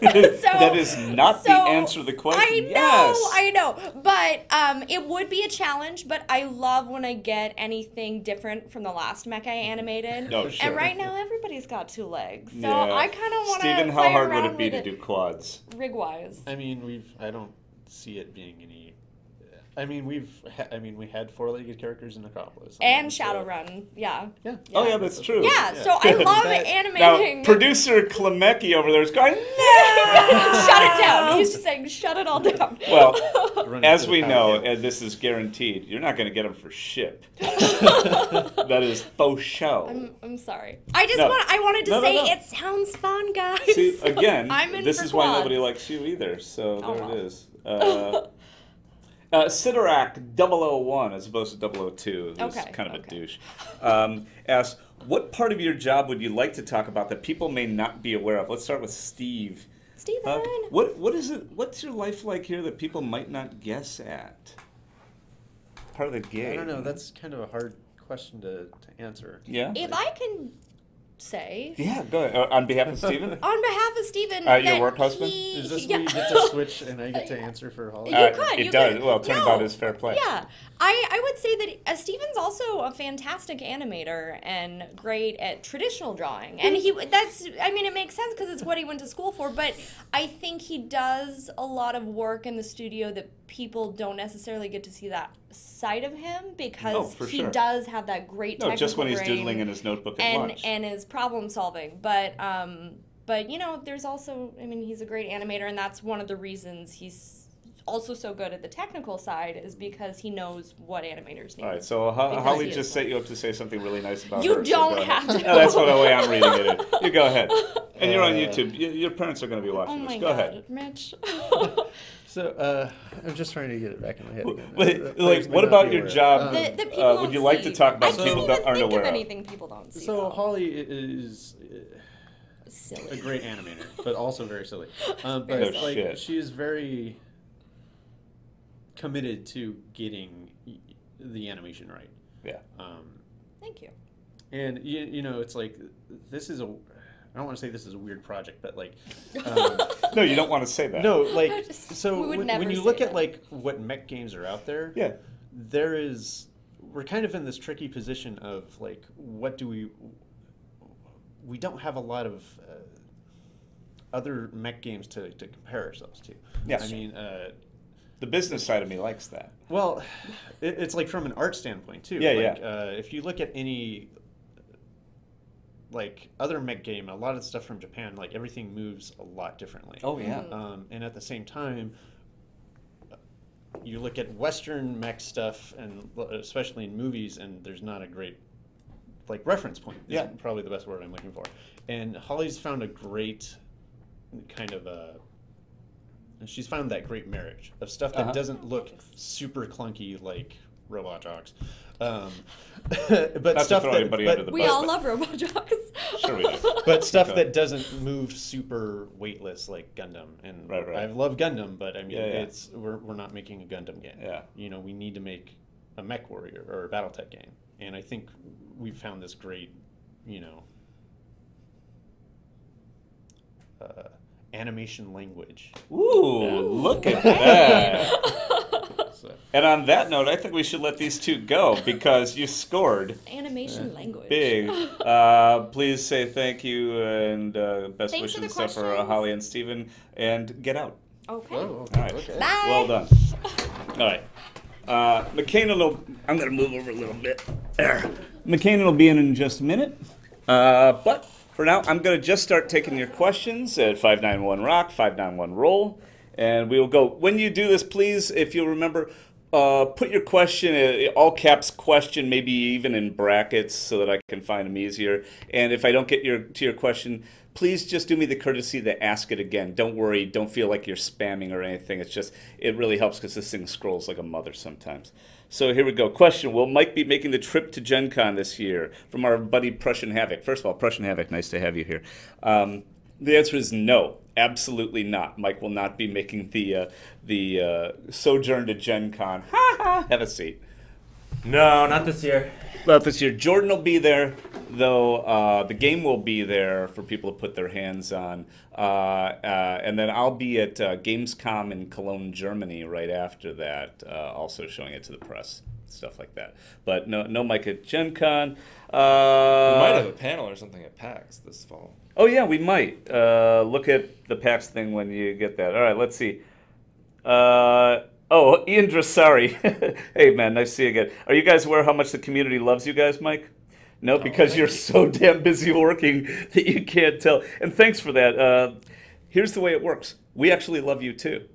That is not the answer to the question. I know, but it would be a challenge. But I love when I get anything different from the last mech I animated. No, sure. And right now everybody's got 2 legs, so yeah. I kind of want to. Steven, how hard would it be to do quads? Rig wise. I mean, I don't see it being any. I mean, we had 4-legged characters in Acropolis. And Shadowrun, yeah. Oh, yeah, that's true. Yeah, so I love animating. Now, producer Klemecki over there is going, no! Shut it down. He's just saying, shut it all down. Well, as we know, and this is guaranteed, you're not going to get them for ship. That is faux show. I'm sorry. I wanted to say it sounds fun, guys. See, again, this is why quads. nobody likes you either, so there it is. Sidorak 001 as opposed to 002, who's kind of a douche, asks, what part of your job would you like to talk about that people may not be aware of? Let's start with Steve. Steven. What is it? What's your life like here that people might not guess at? Part of the game. I don't know. That's kind of a hard question to answer. Yeah. If I can say. Yeah, go ahead. On behalf of Steven? On behalf of Steven. Your work husband? Is this where you get to switch and I get to answer for Holly? It does. Well, turnabout is fair play. Yeah. I would say that Steven's also a fantastic animator and great at traditional drawing. And it makes sense because it's what he went to school for, but I think he does a lot of work in the studio that people don't necessarily get to see that side of him because he does have that great technical just when he's brain doodling in his notebook at lunch. And his problem solving. But there's also, he's a great animator, and that's one of the reasons he's also so good at the technical side is because he knows what animators need. All right, so Holly just set you up to say something really nice about her. You don't have to. No, that's the way I'm reading it. You go ahead. And you're on YouTube. Your parents are going to be watching this. Go ahead. Mitch. So, I'm just trying to get it back in my head again. What about your job? Would you like to talk about people that aren't aware of? Anything people don't see. So, Holly is silly. A great animator, but also very silly. She is very committed to getting the animation right. Yeah. Thank you. And it's like this is I don't want to say this is a weird project, but no, you don't want to say that. No, when you look at what mech games are out there, we're kind of in this tricky position of what do we don't have a lot of other mech games to compare ourselves to. Yes. The business side of me likes that. Well, it's from an art standpoint too. If you look at any other mech game, a lot of stuff from Japan, everything moves a lot differently. Oh yeah. And at the same time, you look at Western mech stuff, and especially in movies, and there's not a great reference point. Is probably the best word I'm looking for. And Holly's found a great kind of she's found that great marriage of stuff that doesn't look super clunky like Robot Jocks. But not stuff to throw anybody under the we bus, all love Robot Jocks. Sure we do. But stuff that doesn't move super weightless like Gundam. And right. I love Gundam, but it's we're not making a Gundam game. Yeah. We need to make a Mech Warrior or a BattleTech game. And I think we've found this great, animation language. Ooh, look at that. And on that note, I think we should let these two go because you scored. Animation language. Big. Please say thank you and best Thanks wishes and stuff for Holly and Steven. And get out. Okay. Oh, All right. Okay. Bye. Well done. All right. McCain will... I'm going to move over a little bit. There. McCain will be in just a minute. But for now, I'm going to just start taking your questions at 591-ROCK, 591-ROLL. And we will go. When you do this, please, if you'll remember, put your question, all caps question, maybe even in brackets so that I can find them easier. And if I don't get to your question, please just do me the courtesy to ask it again. Don't worry. Don't feel like you're spamming or anything. It's just, it really helps because this thing scrolls like a mother sometimes. So here we go. Question: will Mike be making the trip to Gen Con this year? From our buddy Prussian Havoc. First of all, Prussian Havoc, nice to have you here. The answer is no, absolutely not. Mike will not be making the sojourn to Gen Con. Ha ha! Have a seat. No, not this year. Not this year. Jordan will be there, though. The game will be there for people to put their hands on. And then I'll be at Gamescom in Cologne, Germany right after that, also showing it to the press. Stuff like that. But no Mike at Gen Con. We might have a panel or something at PAX this fall. Oh, yeah, we might. Look at the PAX thing when you get that. All right, let's see. Ian Dressari. Hey, man, nice to see you again. Are you guys aware how much the community loves you guys, Mike? No, because you're so damn busy working that you can't tell. And thanks for that. Here's the way it works. We actually love you, too.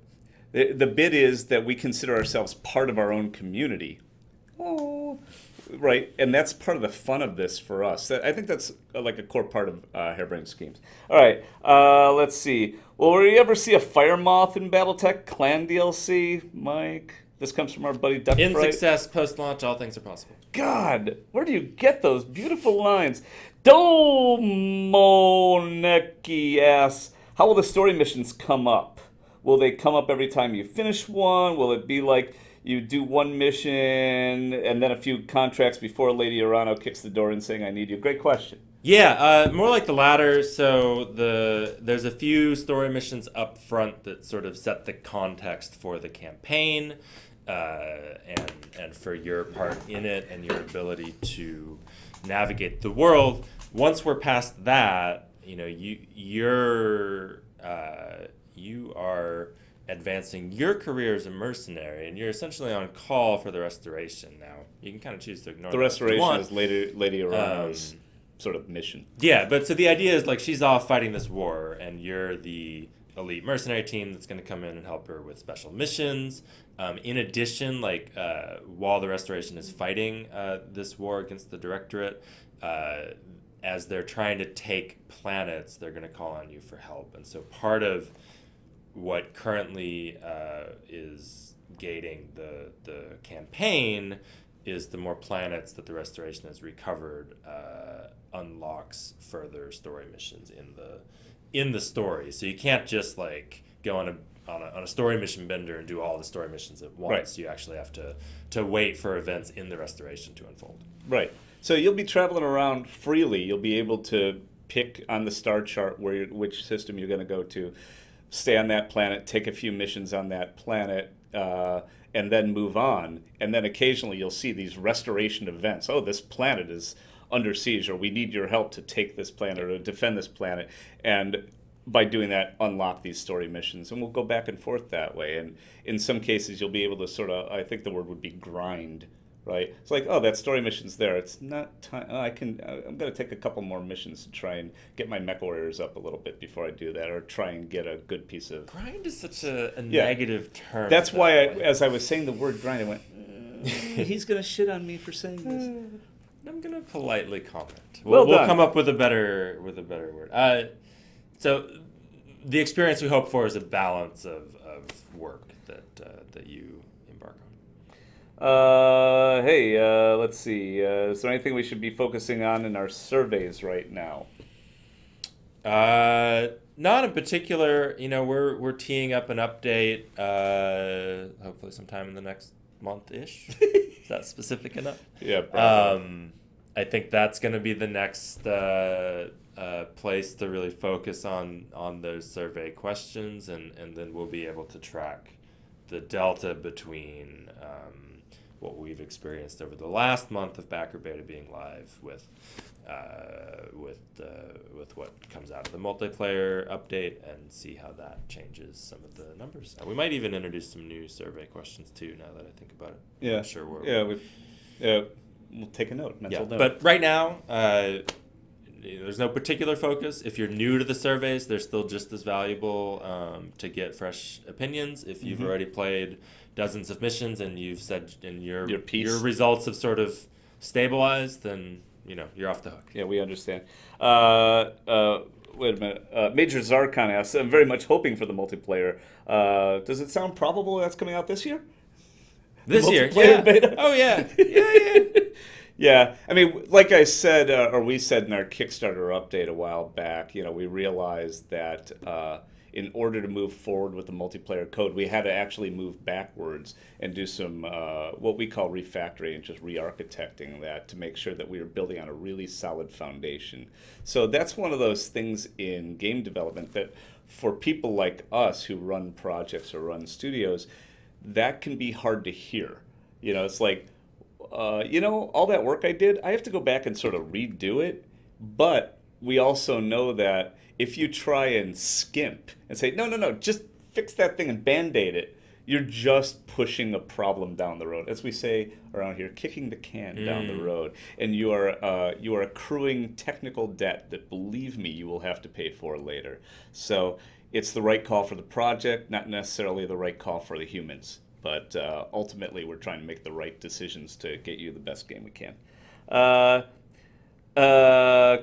The bit is that we consider ourselves part of our own community. Oh, right, and that's part of the fun of this for us. I think that's like a core part of Harebrained Schemes. All right, let's see. Will we ever see a fire moth in BattleTech Clan DLC, Mike? This comes from our buddy Duck In Fright. success, post-launch, all things are possible. God, where do you get those beautiful lines? Domoneki asks, how will the story missions come up? Will they come up every time you finish one? Will it be like you do one mission and then a few contracts before Lady Urano kicks the door in saying, I need you? Great question. Yeah, more like the latter. So there's a few story missions up front that sort of set the context for the campaign and for your part in it and your ability to navigate the world. Once we're past that, you are advancing your career as a mercenary, and you're essentially on call for the restoration now. You can kind of choose to ignore the restoration is Lady Urano's sort of mission. Yeah, but so the idea is like she's off fighting this war, and you're the elite mercenary team that's going to come in and help her with special missions. In addition, while the restoration is fighting this war against the Directorate, as they're trying to take planets, they're going to call on you for help. And so part of what currently is gating the campaign is the more planets that the restoration has recovered unlocks further story missions in the story. So you can't just like go on a story mission bender and do all the story missions at once. Right. You actually have to wait for events in the restoration to unfold. Right. So you'll be traveling around freely. You'll be able to pick on the star chart which system you're going to go to, stay on that planet, take a few missions on that planet, and then move on. And then occasionally you'll see these restoration events. Oh, this planet is under siege, or we need your help to take this planet or to defend this planet. And by doing that, unlock these story missions. And we'll go back and forth that way. And in some cases, you'll be able to sort of, I think the word would be grind, right? It's like, oh, that story mission's there. It's not time. I'm going to take a couple more missions to try and get my mech warriors up a little bit before I do that, or try and get a good piece of... Grind is such a negative term. That's why, as I was saying the word grind, I went, he's going to shit on me for saying this. I'm going to politely comment. We'll come up with a better word. So the experience we hope for is a balance of work that you embark on. Let's see. Is there anything we should be focusing on in our surveys right now? Not in particular. We're teeing up an update. Hopefully, sometime in the next month-ish. Is that specific enough? Yeah. Probably. I think that's going to be the next place to really focus on those survey questions, and then we'll be able to track the delta between what we've experienced over the last month of backer beta being live with what comes out of the multiplayer update, and see how that changes some of the numbers. We might even introduce some new survey questions too, now that I think about it. Yeah. Sure. We'll take a note. Mental note. But right now, there's no particular focus. If you're new to the surveys, they're still just as valuable to get fresh opinions. If you've already played dozens of missions and you've said and your results have sort of stabilized, then you're off the hook. Yeah, we understand. Wait a minute. Major Zarkon asks, I'm very much hoping for the multiplayer. Does it sound probable that's coming out this year? This year, multiplayer yeah. beta. Oh yeah, yeah. Yeah, I mean, like I said, or we said in our Kickstarter update a while back, we realized that in order to move forward with the multiplayer code, we had to actually move backwards and do some what we call refactoring and just re-architecting that to make sure that we were building on a really solid foundation. So that's one of those things in game development that for people like us who run projects or run studios, that can be hard to hear. It's like, all that work I did, I have to go back and sort of redo it. But we also know that if you try and skimp and say, no, just fix that thing and Band-Aid it, you're just pushing a problem down the road. As we say around here, kicking the can down the road. And you are accruing technical debt that, believe me, you will have to pay for later. So it's the right call for the project, not necessarily the right call for the humans. But ultimately, we're trying to make the right decisions to get you the best game we can.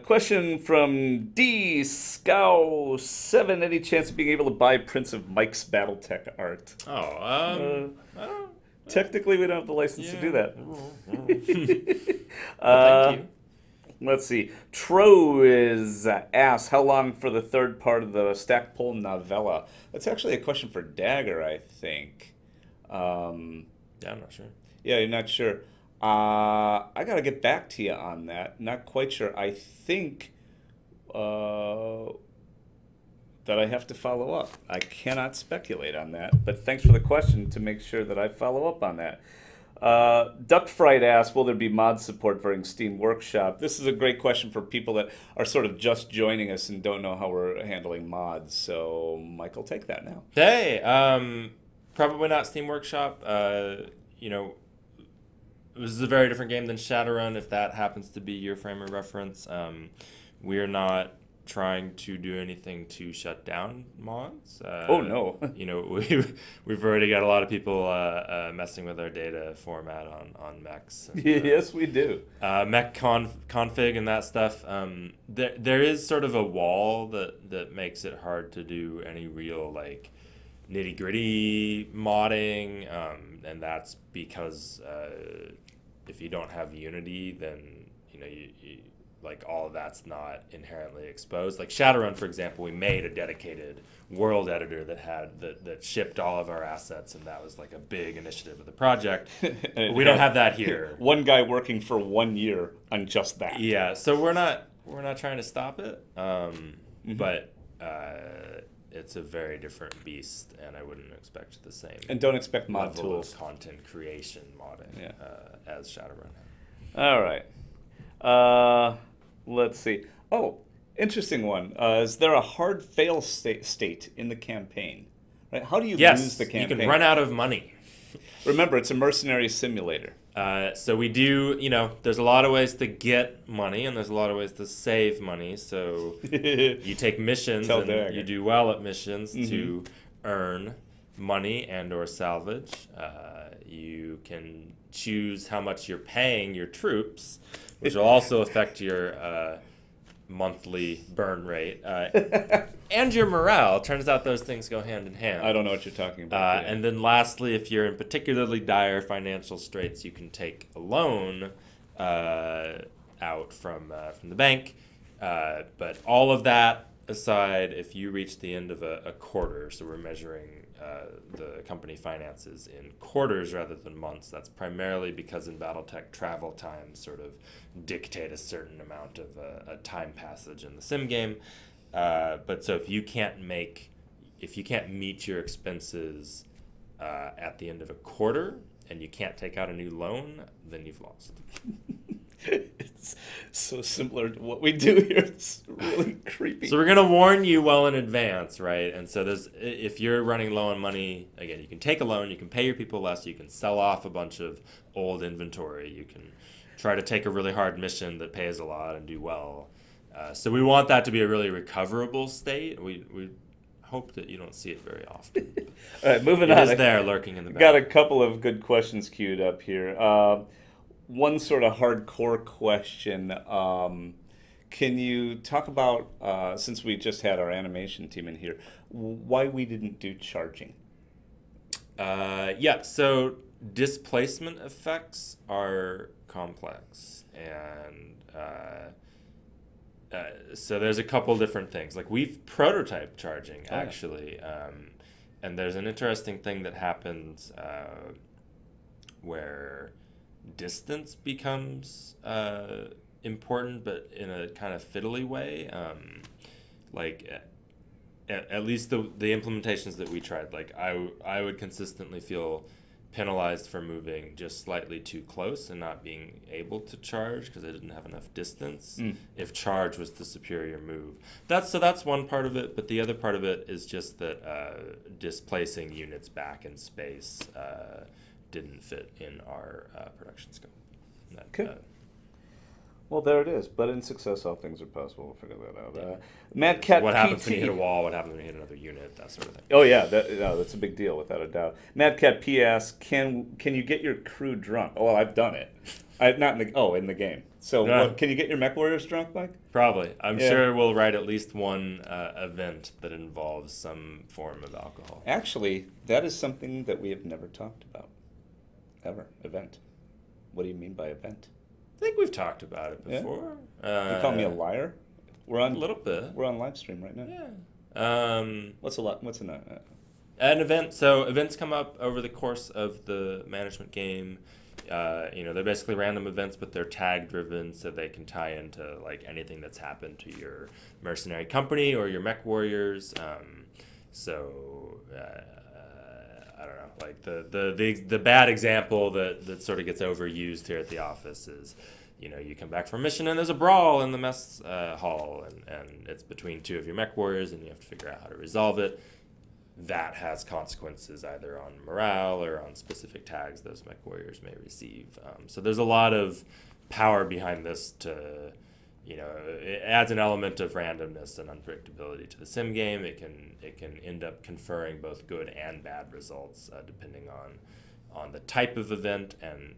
Question from D Scow7. Any chance of being able to buy prints of Mike's BattleTech art? Oh, Technically, we don't have the license to do that. Thank you. Let's see. Tro is asked, how long for the third part of the Stackpole novella? That's actually a question for Dagger, I think. Yeah, I'm not sure. Yeah, you're not sure. I got to get back to you on that. Not quite sure. I think that I have to follow up. I cannot speculate on that, but thanks for the question to make sure that I follow up on that. Duck Fright asks, will there be mod support for Steam Workshop? This is a great question for people that are sort of just joining us and don't know how we're handling mods. So, Michael, take that now. Hey, probably not Steam Workshop. This is a very different game than Shadowrun, if that happens to be your frame of reference. We're not trying to do anything to shut down mods. Oh, no. We've already got a lot of people messing with our data format on mechs. And, yes, we do. Mech config and that stuff. There is sort of a wall that makes it hard to do any real, nitty-gritty modding, and that's because if you don't have Unity, then you all of that's not inherently exposed. Like Shadowrun, for example, we made a dedicated world editor that shipped all of our assets, and that was a big initiative of the project. But we don't have that here. One guy working for 1 year on just that. Yeah, so we're not trying to stop it, but it's a very different beast, and I wouldn't expect the same. And don't expect mod level tools. Of content creation modding as Shadowrun. All right. Let's see. Oh, interesting one. Is there a hard fail state in the campaign? Right? How do you lose the campaign? You can run out of money. Remember, it's a mercenary simulator. So we do, there's a lot of ways to get money, and there's a lot of ways to save money. So you take missions, and you do well at missions to earn money and or salvage. You can choose how much you're paying your troops, which will also affect your monthly burn rate and your morale. Turns out those things go hand in hand. I don't know what you're talking about. And then lastly, if you're in particularly dire financial straits, you can take a loan out from the bank. But all of that aside, if you reach the end of a quarter, so we're measuring the company finances in quarters rather than months. That's primarily because in BattleTech travel times sort of dictate a certain amount of a time passage in the sim game. But so if you can't meet your expenses at the end of a quarter and you can't take out a new loan, then you've lost. It's so similar to what we do here. It's really creepy. So we're going to warn you well in advance, right? And so if you're running low on money, again, you can take a loan, you can pay your people less, you can sell off a bunch of old inventory, you can try to take a really hard mission that pays a lot and do well. So we want that to be a really recoverable state. We hope that you don't see it very often. All right, moving on. It is there lurking in the back. Got a couple of good questions queued up here. One sort of hardcore question. Can you talk about, since we just had our animation team in here, why we didn't do charging? Yeah, so displacement effects are complex, and so there's a couple different things. Like we've prototyped charging actually, and there's an interesting thing that happens where distance becomes important, but in a kind of fiddly way. Like at least the implementations that we tried, like I would consistently feel penalized for moving just slightly too close and not being able to charge because I didn't have enough distance if charge was the superior move. That's one part of it, but the other part of it is just that displacing units back in space didn't fit in our production scope. Okay. Well, there it is. But in success, all things are possible. We'll figure that out. Mad Cat What happens PT. when you hit a wall? What happens when you hit another unit? That sort of thing. Oh yeah, that's a big deal without a doubt. Mad Cat P asks, can you get your crew drunk? Oh, well, I've done it. Not in the game. So can you get your mech warriors drunk, Mike? Probably. I'm sure we'll write at least one event that involves some form of alcohol. Actually, that is something that we have never talked about. Ever. Event. What do you mean by event? I think we've talked about it before. You call me a liar? We're on a little bit. We're on live stream right now. Yeah. What's an an event? So events come up over the course of the management game. They're basically random events, but they're tag driven, so they can tie into like anything that's happened to your mercenary company or your mech warriors. I don't know, like the bad example that sort of gets overused here at the office is, you come back from a mission and there's a brawl in the mess hall, and it's between two of your mech warriors, and you have to figure out how to resolve it. That has consequences either on morale or on specific tags those mech warriors may receive. So there's a lot of power behind this to, it adds an element of randomness and unpredictability to the sim game. It can end up conferring both good and bad results depending on the type of event and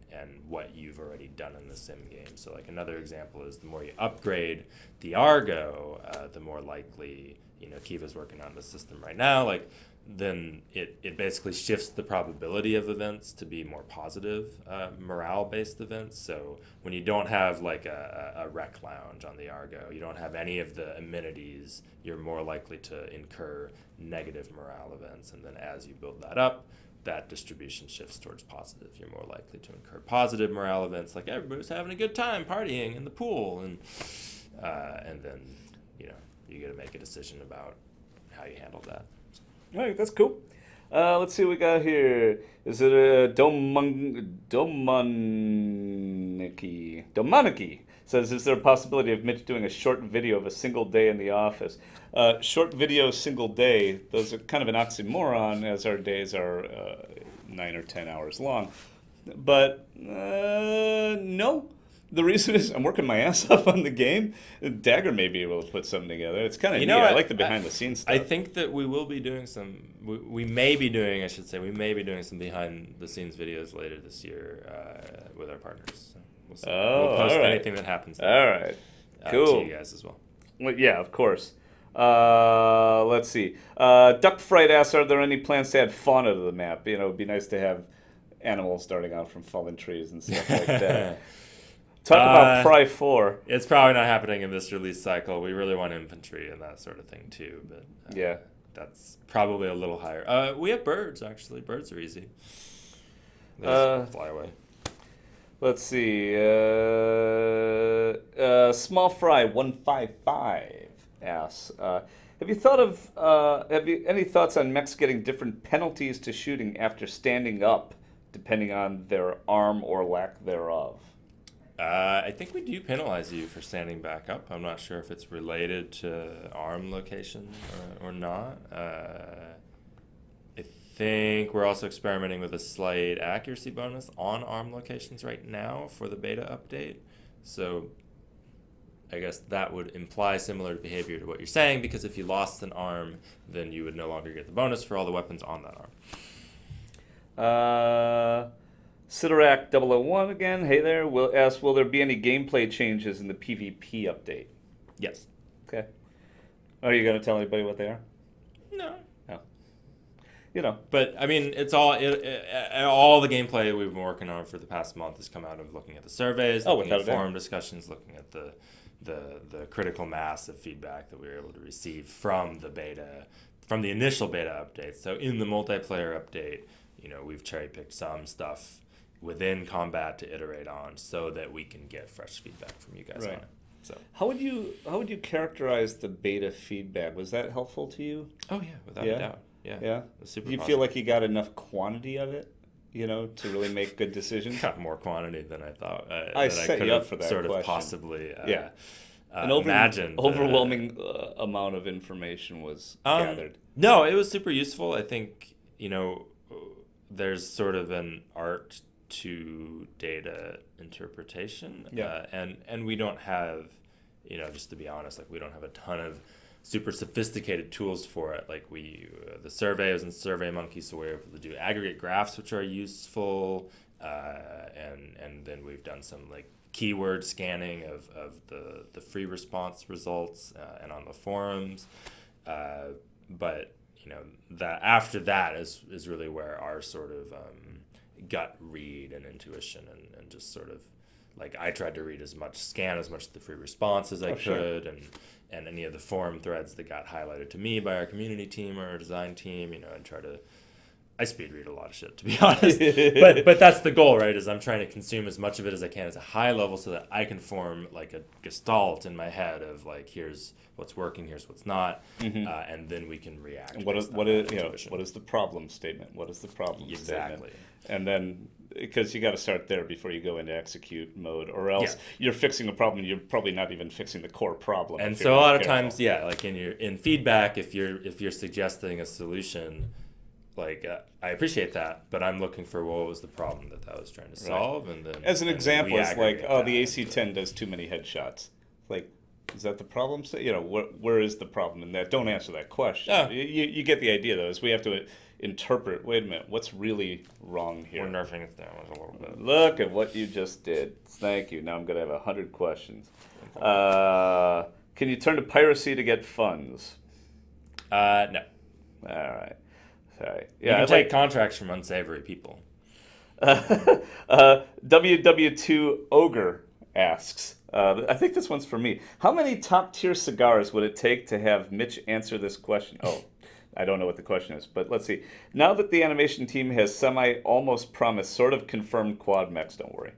what you've already done in the sim game. So like another example is the more you upgrade the Argo, the more likely, Kiva's working on the system right now, like then it basically shifts the probability of events to be more positive morale-based events. So when you don't have like a rec lounge on the Argo, you don't have any of the amenities, you're more likely to incur negative morale events. And then as you build that up, that distribution shifts towards positive. You're more likely to incur positive morale events, like everybody's having a good time partying in the pool, and then you got to make a decision about how you handle that. All right, that's cool. Let's see what we got here. Is it a Domaniki says, is there a possibility of Mitch doing a short video of a single day in the office? Short video, single day, those are kind of an oxymoron, as our days are 9 or 10 hours long. But no. The reason is I'm working my ass off on the game. Dagger may be able to put something together. It's kind of neat. I like the behind-the-scenes stuff. I think that we will be doing we may be doing some behind-the-scenes videos later this year with our partners. So we'll see. We'll post anything that happens there. All right. Cool. To you guys as well. Well, yeah, of course. Let's see. Duck Fright asks, are there any plans to add fauna to the map? It would be nice to have animals starting out from fallen trees and stuff like that. Talk about Pry 4. It's probably not happening in this release cycle. We really want infantry and that sort of thing too, but yeah, that's probably a little higher. We have birds, actually. Birds are easy. They just fly away. Let's see. Small Fry 155 asks, have you any thoughts on mechs getting different penalties to shooting after standing up, depending on their arm or lack thereof? I think we do penalize you for standing back up. I'm not sure if it's related to arm location or not. I think we're also experimenting with a slight accuracy bonus on arm locations right now for the beta update. So I guess that would imply similar behavior to what you're saying, because if you lost an arm, then you would no longer get the bonus for all the weapons on that arm. Sidorak 001 again, hey there, will there be any gameplay changes in the PvP update? Yes. Okay. Are you going to tell anybody what they are? No. No. you know. But I mean, it's all all the gameplay we've been working on for the past month has come out of looking at the surveys, looking at forum discussions, looking at the critical mass of feedback that we were able to receive from the beta, from the initial beta updates. So in the multiplayer update, you know, we've cherry picked some stuff within combat to iterate on so that we can get fresh feedback from you guys on it. So how would you characterize the beta feedback? Was that helpful to you? Oh yeah, without a doubt. Yeah. Yeah. Super you positive. feel like you got enough quantity of it, you know, to really make good decisions? Got more quantity than I thought. I set you up for that sort question. of possibly An imagined. overwhelming amount of information was gathered. No, it was super useful. I think, you know, there's sort of an art to data interpretation. And we don't have, you know, just to be honest, like we don't have a ton of super sophisticated tools for it. Like the survey was in SurveyMonkey, so we're able to do aggregate graphs, which are useful. And then we've done some like keyword scanning of the free response results and on the forums. But you know, that after that is really where our sort of gut read and intuition and just sort of like I tried to scan as much of the free response as I could, and any of the forum threads that got highlighted to me by our community team or our design team, you know, and I speed read a lot of shit, to be honest. but that's the goal, right? Is I'm trying to consume as much of it as I can at a high level so that I can form like a gestalt in my head of like, here's what's working, here's what's not, and then we can react. And what is the problem statement? What is the problem statement? And then, because you got to start there before you go into execute mode, or else you're fixing a problem. You're probably not even fixing the core problem. And so a lot of times, like in feedback, if you're suggesting a solution, like I appreciate that, but I'm looking for what was the problem that was trying to solve, and then as an example, it's like, the AC-10 does too many headshots. Like, is that the problem? You know, where is the problem in that? Don't answer that question. Oh. You get the idea, though. Is we have to interpret. Wait a minute, what's really wrong here? We're nerfing it down a little bit. Look at what you just did. Thank you. Now I'm going to have 100 questions. Can you turn to piracy to get funds? No. All right. Sorry. You can take contracts from unsavory people. WW2 Ogre asks, I think this one's for me. How many top-tier cigars would it take to have Mitch answer this question? Oh, I don't know what the question is, but let's see. Now that the animation team has almost promised, sort of confirmed quad mechs, don't worry.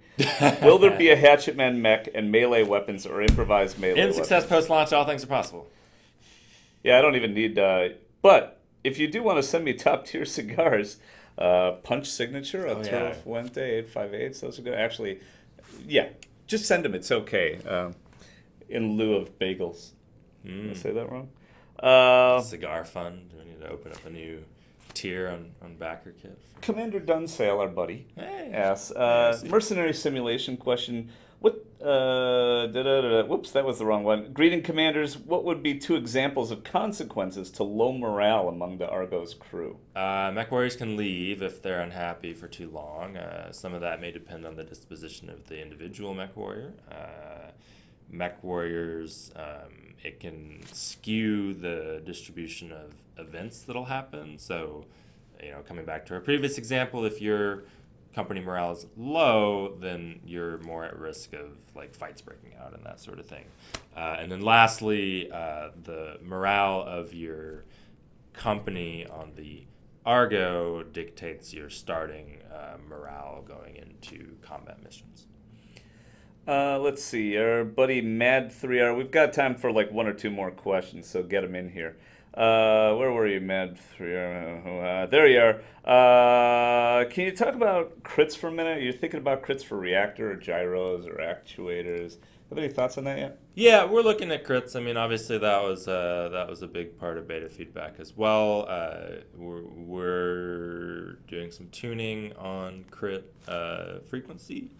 Will there be a Hatchetman mech and melee weapons or improvised melee weapons? In success post-launch, all things are possible. Yeah, I don't even need... but if you do want to send me top-tier cigars, Punch Signature, Toro Fuente, 858, those are good. Actually, yeah, just send them. It's okay. In lieu of bagels. Did I say that wrong? Cigar fund. Do we need to open up a new tier on backer kit? Commander Dunsale, our buddy, asks, Hey. mercenary simulation question. Whoops, that was the wrong one. Greeting commanders, what would be 2 examples of consequences to low morale among the Argo's crew? Mech warriors can leave if they're unhappy for too long. Some of that may depend on the disposition of the individual mech warrior. Mech warriors, it can skew the distribution of events that'll happen. So, you know, coming back to our previous example, if your company morale is low, then you're more at risk of like fights breaking out and that sort of thing. And then lastly, the morale of your company on the Argo dictates your starting morale going into combat missions. Let's see, our buddy Mad3R. We've got time for like 1 or 2 more questions, so get them in here. Where were you, Mad3R? There you are. Can you talk about crits for a minute? You're thinking about crits for reactor or gyros or actuators. Have any thoughts on that yet? Yeah, we're looking at crits. I mean, obviously that was a big part of beta feedback as well. We're doing some tuning on crit frequency.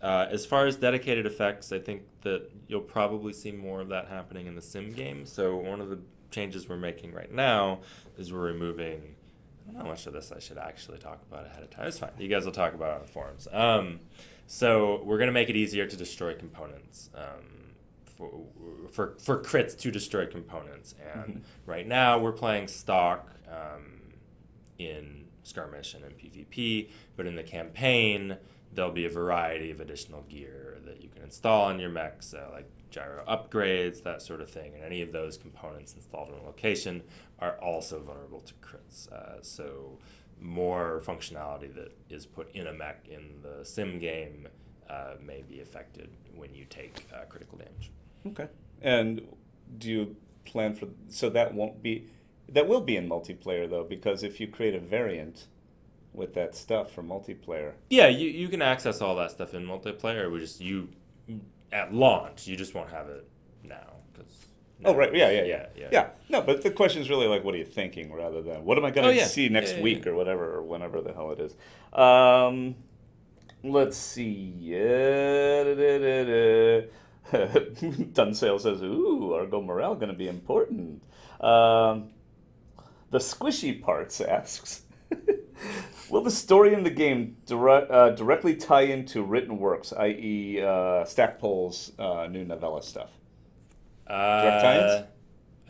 As far as dedicated effects, I think that you'll probably see more of that happening in the sim game. So one of the changes we're making right now is we're removing... I don't know how much of this I should actually talk about ahead of time. It's fine. You guys will talk about it on the forums. So we're going to make it easier to destroy components, for crits to destroy components. And right now we're playing stock in skirmish and in PvP, but in the campaign, there'll be a variety of additional gear that you can install on your mechs, like gyro upgrades, that sort of thing, and any of those components installed in a location are also vulnerable to crits. So more functionality that is put in a mech in the sim game may be affected when you take critical damage. Okay. And do you plan for, so that will be in multiplayer though, because if you create a variant with that stuff for multiplayer. Yeah, you can access all that stuff in multiplayer. At launch, you just won't have it now. Oh, right. Yeah. No, but the question is really like, what are you thinking rather than what am I going to see next week or whatever, or whenever the hell it is. Let's see. Dunsale says, ooh, Argo morale going to be important. The Squishy Parts asks, will the story in the game directly tie into written works, i.e. Stackpole's new novella stuff? Direct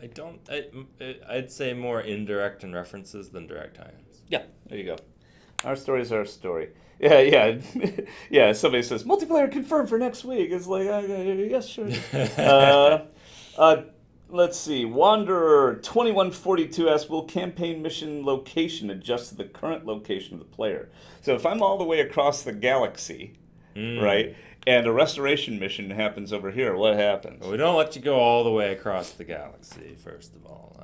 tie-ins? I'd say more indirect in references than direct tie-ins. Yeah, there you go. Our story is our story. Yeah. Yeah, somebody says, multiplayer confirmed for next week. It's like, yes, sure. Let's see. Wanderer2142 asks, will campaign mission location adjust to the current location of the player? So if I'm all the way across the galaxy, right, and a restoration mission happens over here, what happens? Well, we don't let you go all the way across the galaxy, first of all.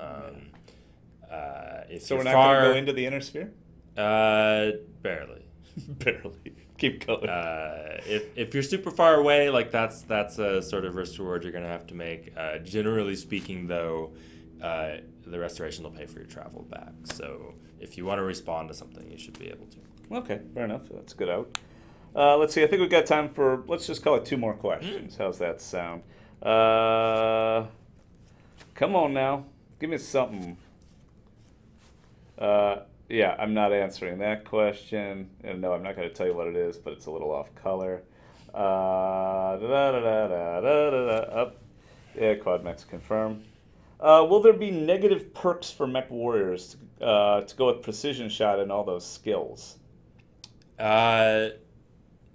So we're not going to go into the inner sphere? Barely. Barely. Keep going. If you're super far away, like that's a sort of risk reward you're going to have to make. Generally speaking, though, the restoration will pay for your travel back. So if you want to respond to something, you should be able to. Okay, fair enough. That's good out. Let's see. I think we've got time for, let's just call it 2 more questions. How's that sound? Come on now. Give me something. Yeah, I'm not answering that question. And no, I'm not going to tell you what it is, but it's a little off color. Yeah, Quadmex confirm. Will there be negative perks for mech warriors to go with precision shot and all those skills?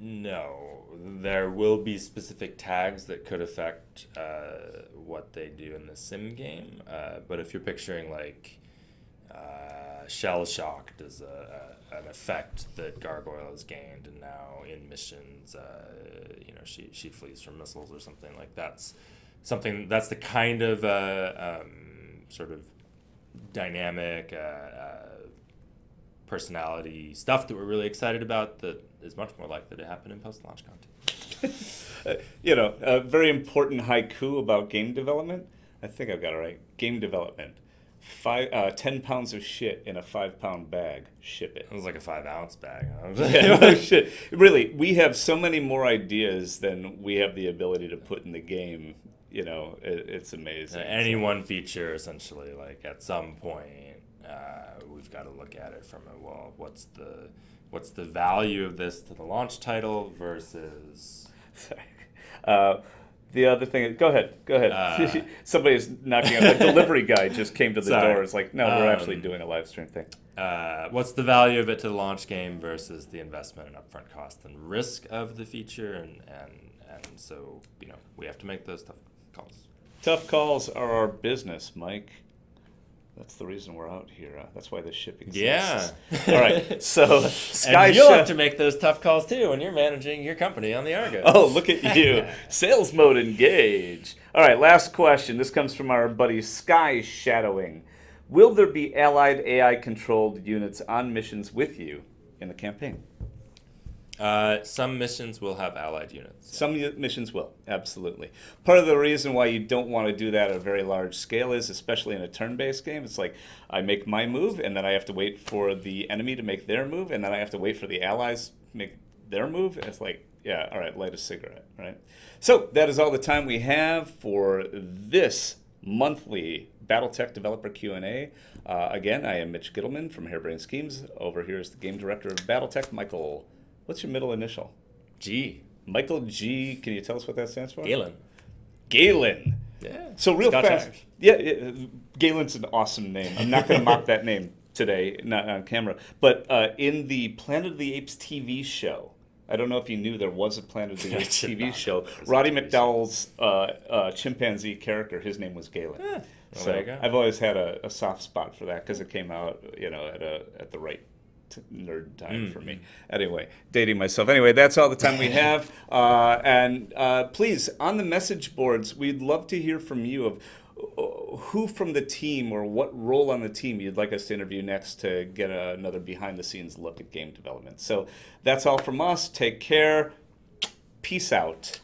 No. There will be specific tags that could affect what they do in the sim game. But if you're picturing like shell shocked as an effect that Gargoyle has gained, and now in missions, she flees from missiles or something like that's the kind of sort of dynamic personality stuff that we're really excited about that is much more likely to happen in post-launch content. A very important haiku about game development. I think I've got it right. Game development. 10 pounds of shit in a 5-pound bag. Ship it. It was like a 5-ounce bag. Oh, shit. Really, we have so many more ideas than we have the ability to put in the game. It's amazing. Any one feature, essentially, like at some point, we've got to look at it from what's the value of this to the launch title versus. Sorry. The other thing, go ahead. Somebody's knocking on the delivery guy just came to the door. It's like, no, we're actually doing a live stream thing. What's the value of it to the launch game versus the investment and upfront cost and risk of the feature, and so we have to make those tough calls. Tough calls are our business, Mike. That's the reason we're out here. That's why this ship exists. Yeah. All right. So, and you'll have to make those tough calls too when you're managing your company on the Argo. Oh, look at you. Sales mode engage. All right, last question. This comes from our buddy Sky Shadowing. Will there be allied AI-controlled units on missions with you in the campaign? Some missions will have allied units. Some missions will, absolutely. Part of the reason why you don't want to do that at a very large scale is, especially in a turn-based game, it's like I make my move, and then I have to wait for the enemy to make their move, and then I have to wait for the allies to make their move. It's like, yeah, all right, light a cigarette, right? So that is all the time we have for this monthly BattleTech Developer Q&A. Again, I am Mitch Gittleman from Harebrained Schemes. Over here is the game director of BattleTech, Michael. What's your middle initial? G. Michael G. Can you tell us what that stands for? Galen. Galen. Yeah. So real Scotch fast. Irish. Yeah, Galen's an awesome name. I'm not going to mock that name. today, not on camera, but in the Planet of the Apes TV show. I don't know if you knew there was a Planet of the Apes TV show. Roddy McDowell's chimpanzee character, his name was Galen. Well, So there you go. I've always had a soft spot for that because it came out, at the right nerd time for me. Anyway, dating myself. Anyway, that's all the time we have. And please, on the message boards, we'd love to hear from you of who from the team or what role on the team you'd like us to interview next to get another behind-the-scenes look at game development. So that's all from us. Take care. Peace out.